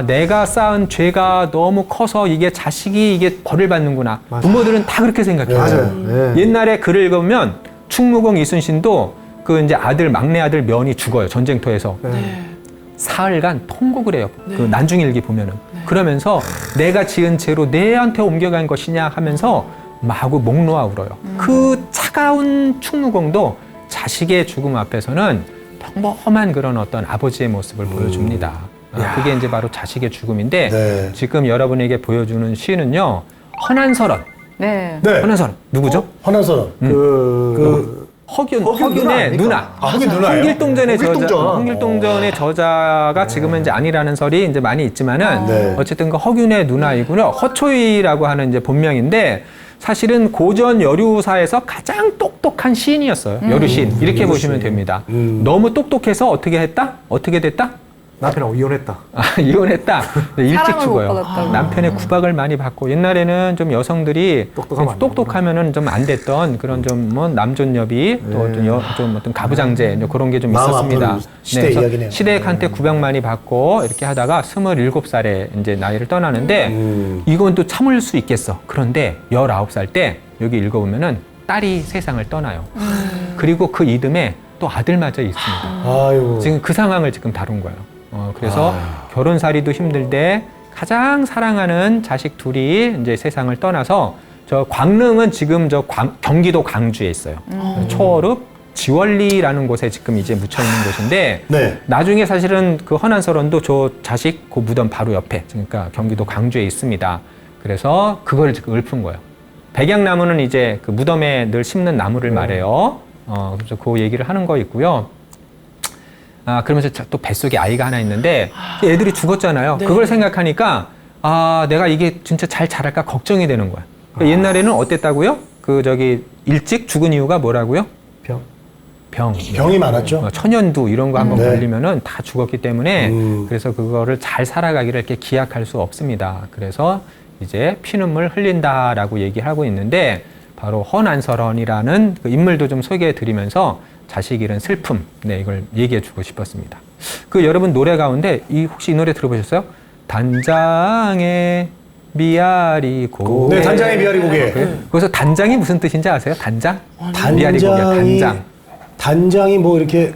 내가 쌓은 죄가 너무 커서 이게 자식이 이게 벌을 받는구나. 부모들은 다 그렇게 생각해요. 맞아요. 네. 옛날에 글을 읽으면 충무공 이순신도 그 이제 막내 아들 면이 죽어요. 전쟁터에서. 사흘간 통곡을 해요. 그 난중일기 보면은. 그러면서 내가 지은 죄로 내한테 옮겨간 것이냐 하면서 마구 목 놓아 울어요. 그 차가운 충무공도 자식의 죽음 앞에서는 평범한 그런 어떤 아버지의 모습을 보여줍니다. 그게 이제 바로 자식의 죽음인데 네. 지금 여러분에게 보여주는 시는요. 허난설원. 네. 네. 허난설원 누구죠? 허난설원. 허균의 누나. 허균 누나예요? 홍길동전의 홍길동전. 홍길동전의 저자가 지금은 이제 아니라는 설이 이제 많이 있지만은 네. 어쨌든 그 허균의 누나이고요. 허초이라고 하는 이제 본명인데 사실은 고전 여류사에서 가장 똑똑한 시인이었어요. 여류시인. 이렇게 보시면 됩니다. 너무 똑똑해서 어떻게 했다? 어떻게 됐다? 남편하고 이혼했다. 이혼했다. 일찍 사랑을 죽어요. 못 받았다고. 남편의 구박을 많이 받고 옛날에는 좀 여성들이 똑똑하면 안 똑똑하면은 좀 안 됐던 그런 좀 뭐 남존여비 또 어떤 좀 어떤 가부장제 그런 게 좀 마음 있었습니다. 아픈 시대 그래서 이야기네요. 시댁한테 구박 많이 받고 이렇게 하다가 27살에 이제 나이를 떠나는데 이건 또 참을 수 있겠어. 그런데 19살 때 여기 읽어보면은 딸이 세상을 떠나요. 그리고 그 이듬해 또 아들마저 있습니다. 아유. 지금 그 상황을 지금 다룬 거예요. 그래서 결혼살이도 힘들대 가장 사랑하는 자식 둘이 이제 세상을 떠나서 저 광릉은 지금 경기도 광주에 있어요. 초월읍 지월리라는 곳에 지금 이제 묻혀 있는 곳인데 네. 나중에 사실은 그 허난설원도 저 자식 그 무덤 바로 옆에 그러니까 경기도 광주에 있습니다. 그래서 그걸 지금 읊은 거예요. 백양나무는 이제 그 무덤에 늘 심는 나무를 말해요. 그래서 그 얘기를 하는 거 있고요. 그러면서 또 뱃속에 아이가 하나 있는데 애들이 죽었잖아요. 그걸 생각하니까 내가 이게 진짜 잘 자랄까 걱정이 되는 거야. 그러니까 옛날에는 어땠다고요? 일찍 죽은 이유가 뭐라고요? 병. 병이 많았죠. 천연두 이런 거 한번 네. 걸리면은 다 죽었기 때문에 그래서 그거를 잘 살아가기를 이렇게 기약할 수 없습니다. 그래서 이제 피눈물 흘린다라고 얘기하고 있는데 바로 허난설원이라는 그 인물도 좀 소개해 드리면서 자식 잃은 슬픔, 네, 이걸 얘기해 주고 싶었습니다. 그 여러분 노래 가운데 혹시 이 노래 들어보셨어요? 단장의 미아리 고개. 네, 단장의 미아리 고개. 거기서 단장이 무슨 뜻인지 아세요? 단장? 미아리 고개, 단장. 단장이 뭐 이렇게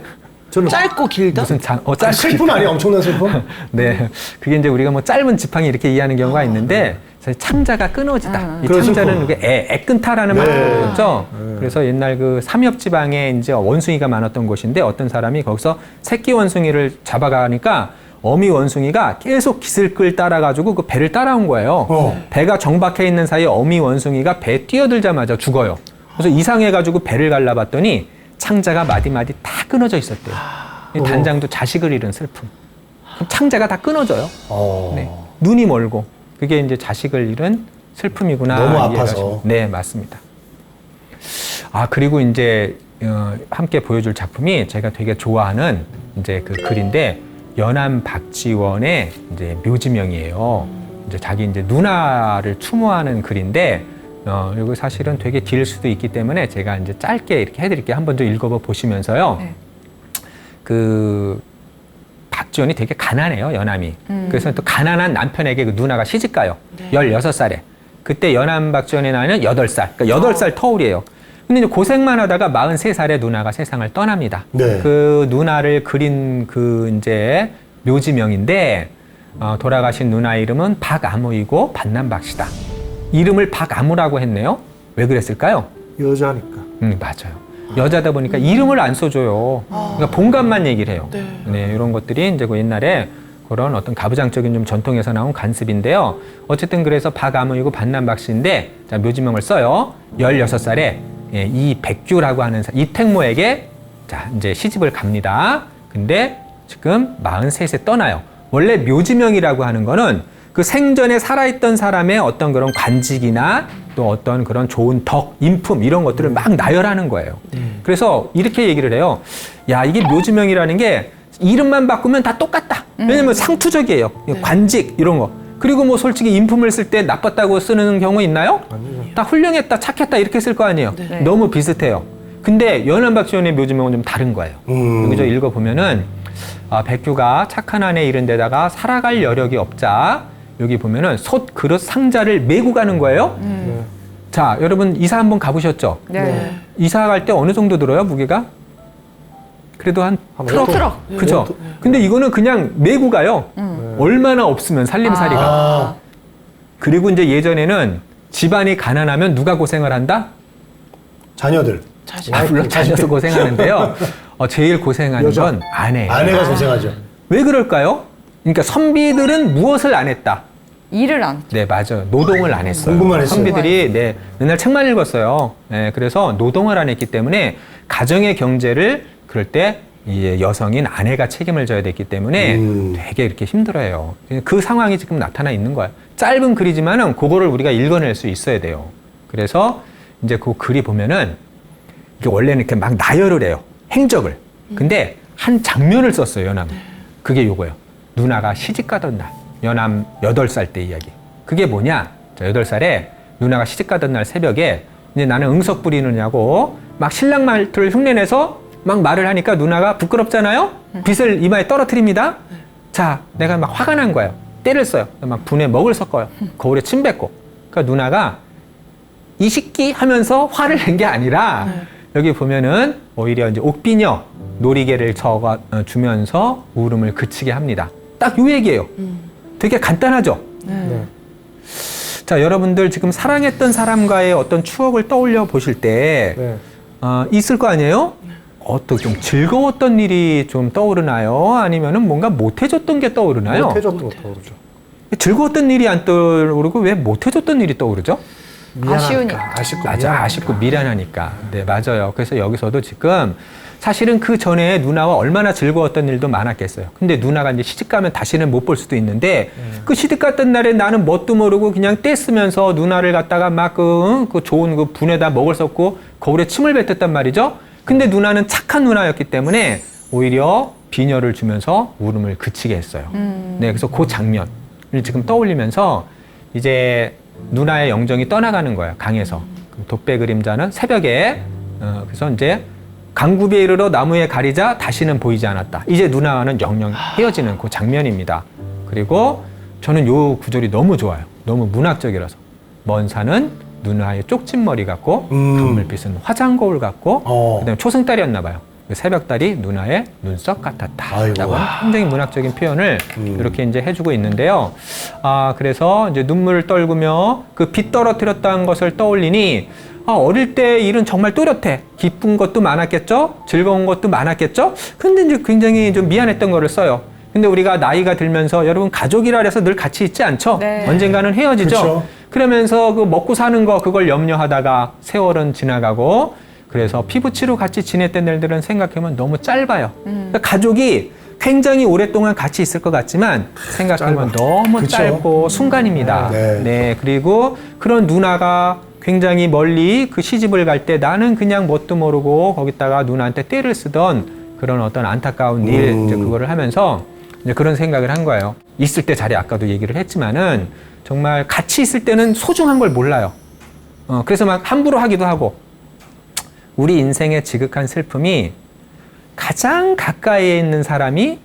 짧고 길다? 무슨 짧고 슬픔 아니야? 엄청난 슬픔? 네, 그게 이제 우리가 뭐 짧은 지팡이 이렇게 이해하는 경우가 있는데 사실 창자가 끊어지다. 이 그래서 창자는 이게 애끈타라는 네. 말이었죠. 그래서 옛날 그 삼엽 지방에 이제 원숭이가 많았던 곳인데 어떤 사람이 거기서 새끼 원숭이를 잡아가니까 어미 원숭이가 계속 기슬끌 따라가지고 그 배를 따라온 거예요. 배가 정박해 있는 사이에 어미 원숭이가 배에 뛰어들자마자 죽어요. 그래서 이상해가지고 배를 갈라봤더니 창자가 마디마디 다 끊어져 있었대요. 이 단장도 자식을 잃은 슬픔. 그럼 창자가 다 끊어져요. 네. 눈이 멀고 그게 이제 자식을 잃은 슬픔이구나. 너무 이해가 아파서. 좀- 네, 맞습니다. 그리고 이제 함께 보여줄 작품이 제가 되게 좋아하는 이제 그 글인데 연암 박지원의 이제 묘지명이에요. 이제 자기 이제 누나를 추모하는 글인데 이거 사실은 되게 길 수도 있기 때문에 제가 이제 짧게 이렇게 해드릴게요. 한번 좀 읽어봐 보시면서요. 네. 그 박지원이 되게 가난해요, 연암이. 그래서 또 가난한 남편에게 그 누나가 시집가요. 16살에. 그때 연암 박지원의 나이는 8살. 그러니까 8살 터울이에요. 근데 이제 고생만 하다가 43살에 누나가 세상을 떠납니다. 네. 그 누나를 그린 그 이제 묘지명인데 돌아가신 누나 이름은 박아무이고 반남박씨다. 이름을 박아무라고 했네요. 왜 그랬을까요? 여자니까. 맞아요. 여자다 보니까 이름을 안 써줘요. 그러니까 본관만 얘기를 해요. 네, 이런 것들이 이제 그 옛날에 그런 어떤 가부장적인 좀 전통에서 나온 간습인데요. 어쨌든 그래서 박아무이고 반남박씨인데 자, 묘지명을 써요. 16살에 이 백규라고 하는 이택모에게 자, 이제 시집을 갑니다. 근데 지금 43세 떠나요. 원래 묘지명이라고 하는 거는 그 생전에 살아있던 사람의 어떤 그런 관직이나 또 어떤 그런 좋은 덕, 인품 이런 것들을 막 나열하는 거예요. 그래서 이렇게 얘기를 해요. 야, 이게 묘지명이라는 게 이름만 바꾸면 다 똑같다. 왜냐면 상투적이에요. 관직 이런 거. 그리고 뭐 솔직히 인품을 쓸 때 나빴다고 쓰는 경우 있나요? 다 훌륭했다, 착했다 이렇게 쓸 거 아니에요. 네. 너무 비슷해요. 근데 연암박지원의 묘지명은 좀 다른 거예요. 여기 저 읽어보면은 백규가 착한 아내 이른 데다가 살아갈 여력이 없자 여기 보면은 솥, 그릇, 상자를 메고 가는 거예요. 자, 여러분 이사 한번 가보셨죠? 네. 이사 갈 때 어느 정도 들어요, 무게가? 그래도 한 트럭. 그죠? 근데 이거는 그냥 메고 가요. 얼마나 없으면 살림살이가. 그리고 이제 예전에는 집안이 가난하면 누가 고생을 한다? 자녀들. 물론 자녀도 고생하는데요. 제일 고생하는 건 아내예요. 아내가 고생하죠. 왜 그럴까요? 그러니까 선비들은 무엇을 안 했다? 일을 안. 네, 맞아요. 노동을 안 했어요. 공부만 했어요. 선비들이 네, 맨날 책만 읽었어요. 네, 그래서 노동을 안 했기 때문에 가정의 경제를 그럴 때 이 여성인 아내가 책임을 져야 됐기 때문에 되게 이렇게 힘들어요. 그 상황이 지금 나타나 있는 거예요. 짧은 글이지만은 그거를 우리가 읽어낼 수 있어야 돼요. 그래서 이제 그 글이 보면은 이게 원래는 이렇게 막 나열을 해요. 행적을. 근데 한 장면을 썼어요, 연암. 그게 요거예요. 누나가 시집 가던 날. 연암 8살 때 이야기. 그게 뭐냐? 자, 8살에 누나가 시집 가던 날 새벽에 이제 나는 응석 부리느냐고 막 신랑 말투를 흉내내서 막 말을 하니까 누나가 부끄럽잖아요? 빗을 이마에 떨어뜨립니다. 자, 내가 막 화가 난 거예요. 때를 써요. 막 분에 먹을 섞어요. 거울에 침 뱉고. 그러니까 누나가 이 시끼 하면서 화를 낸 게 아니라 여기 보면은 오히려 이제 옥비녀 놀이개를 주면서 울음을 그치게 합니다. 딱 요 얘기예요. 되게 간단하죠? 자, 여러분들 지금 사랑했던 사람과의 어떤 추억을 떠올려 보실 때 있을 거 아니에요? 어떤 좀 즐거웠던 일이 좀 떠오르나요? 아니면은 뭔가 못해줬던 게 떠오르나요? 못해줬던 거 떠오르죠. 즐거웠던 일이 안 떠오르고 왜 못해줬던 일이 떠오르죠? 아쉬우니까. 아쉽고 맞아, 미안하니까. 아쉽고 미련하니까. 네, 맞아요. 그래서 여기서도 지금 사실은 그 전에 누나와 얼마나 즐거웠던 일도 많았겠어요. 근데 누나가 이제 시집 가면 다시는 못 볼 수도 있는데 그 시집 갔던 날에 나는 뭣도 모르고 그냥 떼쓰면서 누나를 갖다가 막 그 좋은 그 분에다 먹을 섞고 거울에 침을 뱉었단 말이죠. 근데 누나는 착한 누나였기 때문에 오히려 비녀를 주면서 울음을 그치게 했어요. 네, 그래서 그 장면을 지금 떠올리면서 이제 누나의 영정이 떠나가는 거예요. 강에서. 돛배 그림자는 새벽에 그래서 이제 강구비에 이르러 나무에 가리자 다시는 보이지 않았다. 이제 누나와는 영영 헤어지는 그 장면입니다. 그리고 저는 요 구절이 너무 좋아요. 너무 문학적이라서. 먼 산은 누나의 쪽진 머리 같고 강물빛은 화장 거울 같고 그다음에 초승달이었나 봐요. 새벽달이 누나의 눈썹 같았다. 아이고. 라고 하는 굉장히 문학적인 표현을 이렇게 이제 해주고 있는데요. 그래서 이제 눈물을 떨구며 그 빛 떨어뜨렸다는 것을 떠올리니 어릴 때 일은 정말 또렷해. 기쁜 것도 많았겠죠? 즐거운 것도 많았겠죠? 근데 이제 굉장히 좀 미안했던 거를 써요. 근데 우리가 나이가 들면서 여러분 가족이라 해서 늘 같이 있지 않죠? 네. 언젠가는 헤어지죠? 그쵸. 그러면서 그 먹고 사는 거 그걸 염려하다가 세월은 지나가고 그래서 피부치로 같이 지냈던 일들은 생각해보면 너무 짧아요. 그러니까 가족이 굉장히 오랫동안 같이 있을 것 같지만 생각해보면 너무 그쵸. 짧고 순간입니다. 네. 네, 그리고 그런 누나가 굉장히 멀리 그 시집을 갈 때 나는 그냥 뭣도 모르고 거기다가 누나한테 떼를 쓰던 그런 어떤 안타까운 일, 이제 그거를 하면서 이제 그런 생각을 한 거예요. 있을 때 잘해 아까도 얘기를 했지만은 정말 같이 있을 때는 소중한 걸 몰라요. 그래서 막 함부로 하기도 하고 우리 인생의 지극한 슬픔이 가장 가까이에 있는 사람이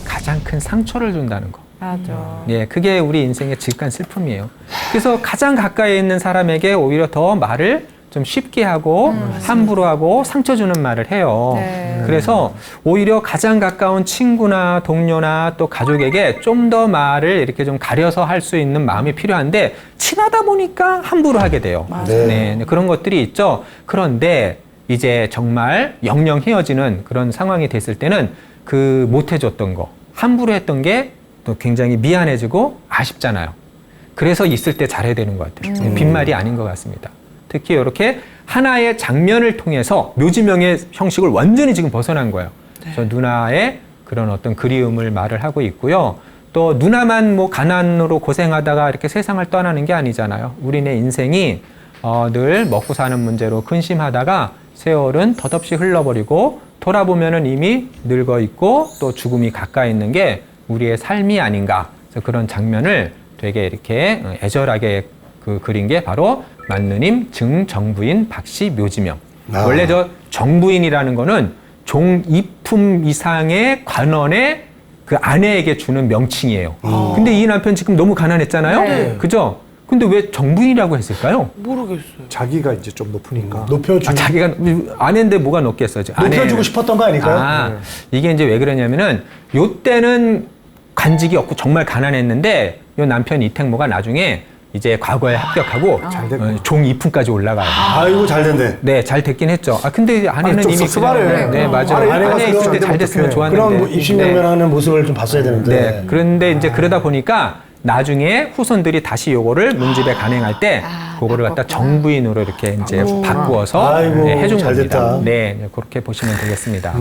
가장 큰 상처를 준다는 거. 맞아. 예, 그게 우리 인생의 지극한 슬픔이에요. 그래서 가장 가까이에 있는 사람에게 오히려 더 말을 좀 쉽게 하고 함부로 하고 상처 주는 말을 해요. 네. 그래서 오히려 가장 가까운 친구나 동료나 또 가족에게 좀 더 말을 이렇게 좀 가려서 할 수 있는 마음이 필요한데 친하다 보니까 함부로 하게 돼요. 네, 그런 것들이 있죠. 그런데 이제 정말 영영 헤어지는 그런 상황이 됐을 때는 그 못해줬던 거, 함부로 했던 게 또 굉장히 미안해지고 아쉽잖아요. 그래서 있을 때 잘해야 되는 것 같아요. 빈말이 아닌 것 같습니다. 특히 이렇게 하나의 장면을 통해서 묘지명의 형식을 완전히 지금 벗어난 거예요. 그래서 누나의 그런 어떤 그리움을 말을 하고 있고요. 또 누나만 뭐 가난으로 고생하다가 이렇게 세상을 떠나는 게 아니잖아요. 우리네 인생이 늘 먹고 사는 문제로 근심하다가 세월은 덧없이 흘러버리고 돌아보면은 이미 늙어 있고 또 죽음이 가까이 있는 게 우리의 삶이 아닌가. 그래서 그런 장면을 되게 이렇게 애절하게 그린 게 바로 만느님 증정부인 박씨 묘지명. 원래 저 정부인이라는 거는 종이품 이상의 관원의 그 아내에게 주는 명칭이에요. 근데 이 남편 지금 너무 가난했잖아요. 네. 그죠? 근데 왜 정부인이라고 했을까요? 모르겠어요. 자기가 이제 좀 높으니까. 높여주고 자기가 아내인데 뭐가 높겠어요? 높여주고 싶었던 거 아닐까요? 이게 이제 왜 그러냐면은 요 때는 관직이 없고 정말 가난했는데 요 남편 이택모가 나중에 이제 과거에 합격하고 종 2품까지 올라가요. 아이고 잘 됐네. 네, 잘 됐긴 했죠. 근데 이제 아내는 좀 이미 섭섭하네. 그냥, 네, 맞아요. 아내가 아내 있을 때 잘 됐으면 어떡해. 좋았는데. 그럼 뭐 입신양면하는 모습을 좀 봤어야 되는데. 네. 그런데 이제 그러다 보니까 나중에 후손들이 다시 요거를 문집에 간행할 때 그거를 갖다 정부인으로 이렇게 이제 바꾸어서 아이고, 네, 해준 잘 겁니다. 됐다. 네, 그렇게 보시면 되겠습니다.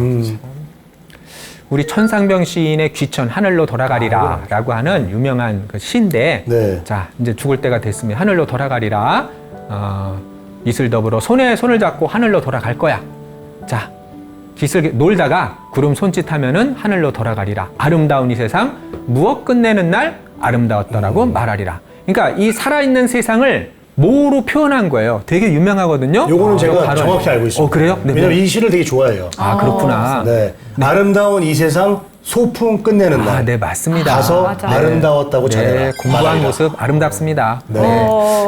우리 천상병 시인의 귀천 하늘로 돌아가리라라고 하는 유명한 그 시인데, 네. 자 이제 죽을 때가 됐으면 하늘로 돌아가리라. 이슬 더불어 손에 손을 잡고 하늘로 돌아갈 거야. 자 기슬 놀다가 구름 손짓하면은 하늘로 돌아가리라. 아름다운 이 세상 무엇 끝내는 날 아름다웠더라고 말하리라. 그러니까 이 살아있는 세상을 뭐로 표현한 거예요. 되게 유명하거든요. 요거는 제가 바로 정확히 알고 있습니다. 그래요? 네, 왜냐면 이 시를 되게 좋아해요. 그렇구나. 네. 아름다운 이 세상 소풍 끝내는 날. 네, 맞습니다. 가서 맞아. 아름다웠다고 전해라. 네, 공부한 말하리라. 모습 아름답습니다. 네.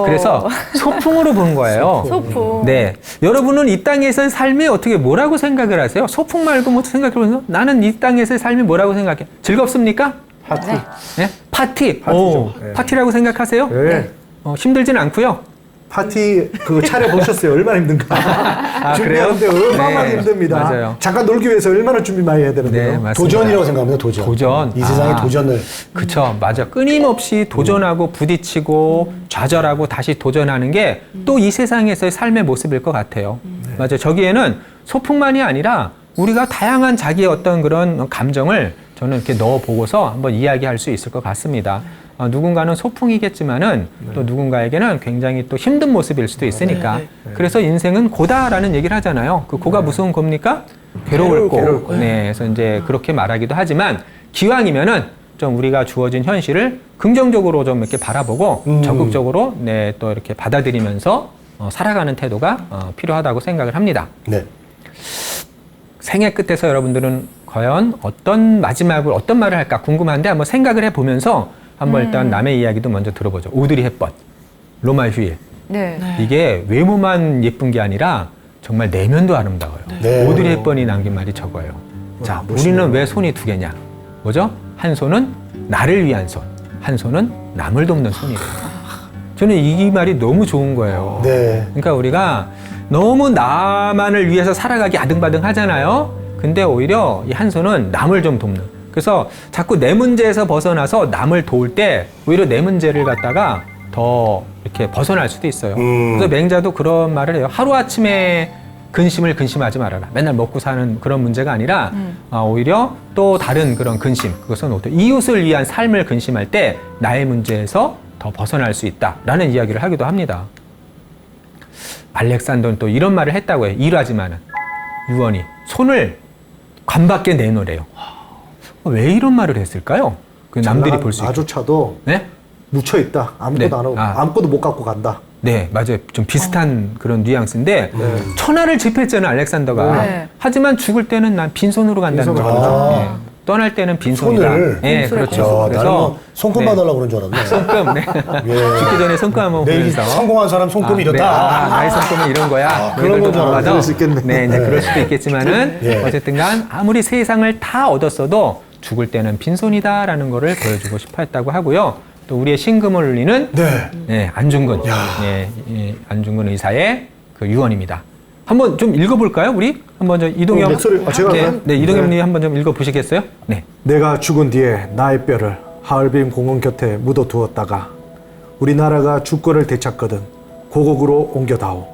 그래서 소풍으로 본 거예요. 소풍. 네. 여러분은 이 땅에서의 삶이 어떻게 뭐라고 생각을 하세요? 소풍 말고 뭐 생각해보세요. 나는 이 땅에서의 삶이 뭐라고 생각해? 즐겁습니까? 파티. 네? 파티. 파티죠. 네. 파티라고 생각하세요? 네. 힘들진 않고요. 파티 그거 차려 보셨어요? 얼마나 힘든가? 준비하는데 그래요? 얼마나 네, 힘듭니다. 맞아요. 잠깐 놀기 위해서 얼마나 준비 많이 해야 되는데요. 네, 맞습니다. 도전이라고 생각합니다. 도전. 도전. 이 세상의 도전을. 그쵸, 맞아. 끊임없이 도전하고 부딪히고 좌절하고 다시 도전하는 게 또 이 세상에서의 삶의 모습일 것 같아요. 맞아요. 저기에는 소풍만이 아니라 우리가 다양한 자기의 어떤 그런 감정을 저는 이렇게 넣어 보고서 한번 이야기할 수 있을 것 같습니다. 누군가는 소풍이겠지만은 또 누군가에게는 굉장히 또 힘든 모습일 수도 있으니까. 그래서 인생은 고다라는 얘기를 하잖아요. 그 고가 무슨 겁니까? 괴로울 고. 네, 그래서 이제 그렇게 말하기도 하지만 기왕이면은 좀 우리가 주어진 현실을 긍정적으로 좀 이렇게 바라보고 적극적으로 네, 또 이렇게 받아들이면서 살아가는 태도가 필요하다고 생각을 합니다. 네. 생애 끝에서 여러분들은 과연 어떤 마지막으로 어떤 말을 할까 궁금한데 한번 생각을 해보면서 한번 일단 남의 이야기도 먼저 들어보죠. 오드리 헵번, 로마 휴일. 네. 이게 외모만 예쁜 게 아니라 정말 내면도 아름다워요. 네. 오드리 헵번이 남긴 말이 저거예요. 자, 멋있네요. 우리는 왜 손이 두 개냐? 뭐죠? 한 손은 나를 위한 손, 한 손은 남을 돕는 손이래요. 저는 이 말이 너무 좋은 거예요. 네. 그러니까 우리가 너무 나만을 위해서 살아가기 아등바등 하잖아요. 근데 오히려 이 한 손은 남을 좀 돕는. 그래서 자꾸 내 문제에서 벗어나서 남을 도울 때 오히려 내 문제를 갖다가 더 이렇게 벗어날 수도 있어요. 그래서 맹자도 그런 말을 해요. 하루아침에 근심을 근심하지 말아라. 맨날 먹고 사는 그런 문제가 아니라 오히려 또 다른 그런 근심, 그것은 어떤 이웃을 위한 삶을 근심할 때 나의 문제에서 더 벗어날 수 있다라는 이야기를 하기도 합니다. 알렉산더는 또 이런 말을 했다고 해요. 일하지만은 유언이 손을 관 밖에 내놓으래요. 왜 이런 말을 했을까요? 그 남들이 볼 수 있게. 마주차도 네? 묻혀 있다. 아무것도 네. 안 하고 아. 아무것도 못 갖고 간다. 네, 맞아요. 좀 비슷한 그런 뉘앙스인데 천하를 집했잖아요, 알렉산더가. 네. 하지만 죽을 때는 난 빈손으로 간다는 빈손으로 거죠. 간다. 네. 떠날 때는 빈손이다. 손을? 네, 그렇죠. 야, 나는 뭐 손금 네. 봐달라고 그런 줄 알았네. 손금. 네. 예. 죽기 전에 손금 한번 내일 보면서. 성공한 사람 손금이 네. 이렇다. 나의 손금은 이런 거야. 그런 건 줄 알았는데. 그럴 수 있겠네. 네, 이제 그럴 수도 있겠지만은 예. 어쨌든 간 아무리 세상을 다 얻었어도 죽을 때는 빈손이다라는 거를 보여주고 싶어 했다고 하고요. 또 우리의 신금을 울리는 네. 네, 안중근. 네, 이 안중근 의사의 그 유언입니다. 한번 좀 읽어볼까요, 우리? 한번 저 이동엽. 목소리, 제가 네, 할까요? 네, 이동엽님 한번 좀 읽어보시겠어요? 네. 내가 죽은 뒤에 나의 뼈를 하얼빈 공원 곁에 묻어두었다가 우리나라가 주권을 되찾거든 고국으로 옮겨다오.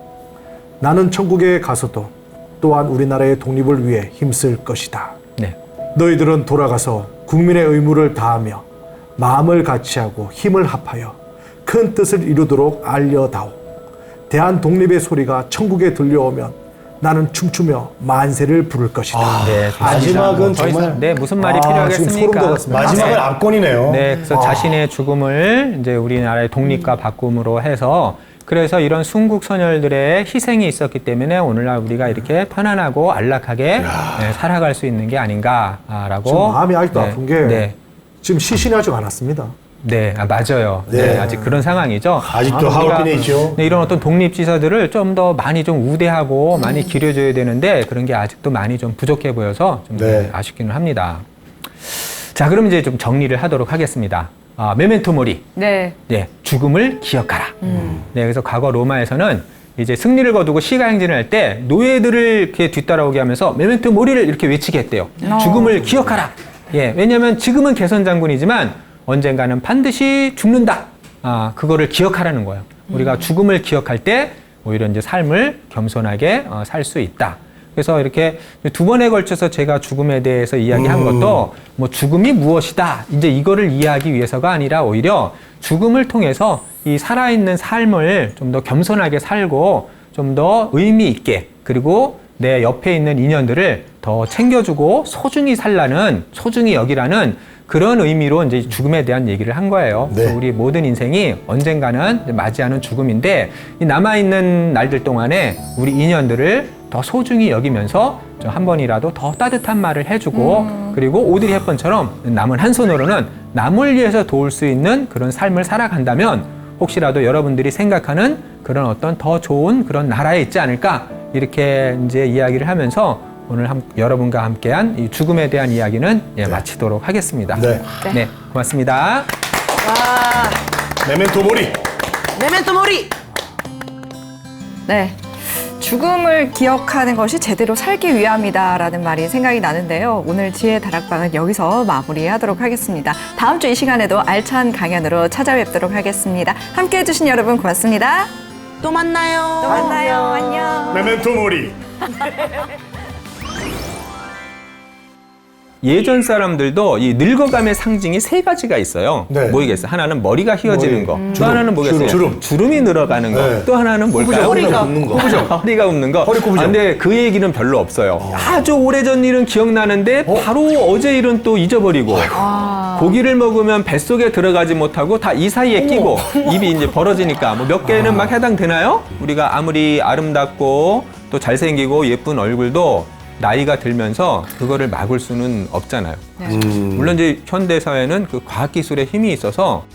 나는 천국에 가서도 또한 우리나라의 독립을 위해 힘쓸 것이다. 네. 너희들은 돌아가서 국민의 의무를 다하며 마음을 같이하고 힘을 합하여 큰 뜻을 이루도록 알려다오. 대한 독립의 소리가 천국에 들려오면 나는 춤추며 만세를 부를 것이다. 네, 좋습니다. 마지막은 더 이상, 정말 네, 무슨 말이 지금 소름 필요하겠습니까? 돋았습니다. 마지막은 네. 압권이네요. 네, 그래서 자신의 죽음을 이제 우리나라의 독립과 바꿈으로 해서 그래서 이런 순국 선열들의 희생이 있었기 때문에 오늘날 우리가 이렇게 편안하고 안락하게 네, 살아갈 수 있는 게 아닌가라고. 지금 마음이 아직도 네, 아픈 게 네, 지금 시신이 아직 안 왔습니다. 네, 맞아요. 네. 네. 아직 그런 상황이죠. 아직도 하얼빈에 있죠. 네, 이런 어떤 독립지사들을 좀 더 많이 좀 우대하고 많이 기려줘야 되는데 그런 게 아직도 많이 좀 부족해 보여서 좀 네. 아쉽기는 합니다. 자, 그럼 이제 좀 정리를 하도록 하겠습니다. 메멘토 모리. 네. 네, 죽음을 기억하라. 네, 그래서 과거 로마에서는 이제 승리를 거두고 시가 행진을 할 때 노예들을 이렇게 뒤따라오게 하면서 메멘토 모리를 이렇게 외치게 했대요. 죽음을 기억하라. 예, 왜냐하면 지금은 개선 장군이지만 언젠가는 반드시 죽는다. 그거를 기억하라는 거예요. 우리가 죽음을 기억할 때 오히려 이제 삶을 겸손하게 살 수 있다. 그래서 이렇게 두 번에 걸쳐서 제가 죽음에 대해서 이야기한 것도 뭐 죽음이 무엇이다. 이제 이거를 이해하기 위해서가 아니라 오히려 죽음을 통해서 이 살아있는 삶을 좀 더 겸손하게 살고 좀 더 의미 있게 그리고 내 옆에 있는 인연들을 더 챙겨주고 소중히 살라는, 소중히 여기라는 그런 의미로 이제 죽음에 대한 얘기를 한 거예요. 네. 그래서 우리 모든 인생이 언젠가는 맞이하는 죽음인데 이 남아있는 날들 동안에 우리 인연들을 더 소중히 여기면서 좀 한 번이라도 더 따뜻한 말을 해주고 그리고 오드리 헵번처럼 남은 한 손으로는 남을 위해서 도울 수 있는 그런 삶을 살아간다면 혹시라도 여러분들이 생각하는 그런 어떤 더 좋은 그런 나라에 있지 않을까 이렇게 이제 이야기를 하면서 오늘 여러분과 함께한 이 죽음에 대한 이야기는 마치도록 하겠습니다. 네. 네, 고맙습니다. 와, 메멘토 모리. 메멘토 모리. 네. 죽음을 기억하는 것이 제대로 살기 위함이다라는 말이 생각이 나는데요. 오늘 지혜 다락방은 여기서 마무리하도록 하겠습니다. 다음 주 이 시간에도 알찬 강연으로 찾아뵙도록 하겠습니다. 함께해 주신 여러분 고맙습니다. 또 만나요. 또 만나요. 안녕. 메멘토 모리. 예전 사람들도 이 늙어감의 상징이 세 가지가 있어요. 네. 뭐이겠어요? 하나는 머리가 휘어지는 머리, 거, 또 주름, 하나는 뭐겠어요? 주름. 주름이 늘어가는 거, 네. 또 하나는 뭘까요? 허리가 굽는 거. 허리가 굽는 거. 허리 굽으죠. 근데 그 얘기는 별로 없어요. 아주 오래전 일은 기억나는데 바로 어제 일은 또 잊어버리고. 고기를 먹으면 뱃속에 들어가지 못하고 다 이 사이에 끼고 입이 이제 벌어지니까 뭐 몇 개는 막 해당되나요? 우리가 아무리 아름답고 또 잘생기고 예쁜 얼굴도 나이가 들면서 그거를 막을 수는 없잖아요. 물론 이제 현대 사회는 그 과학 기술의 힘이 있어서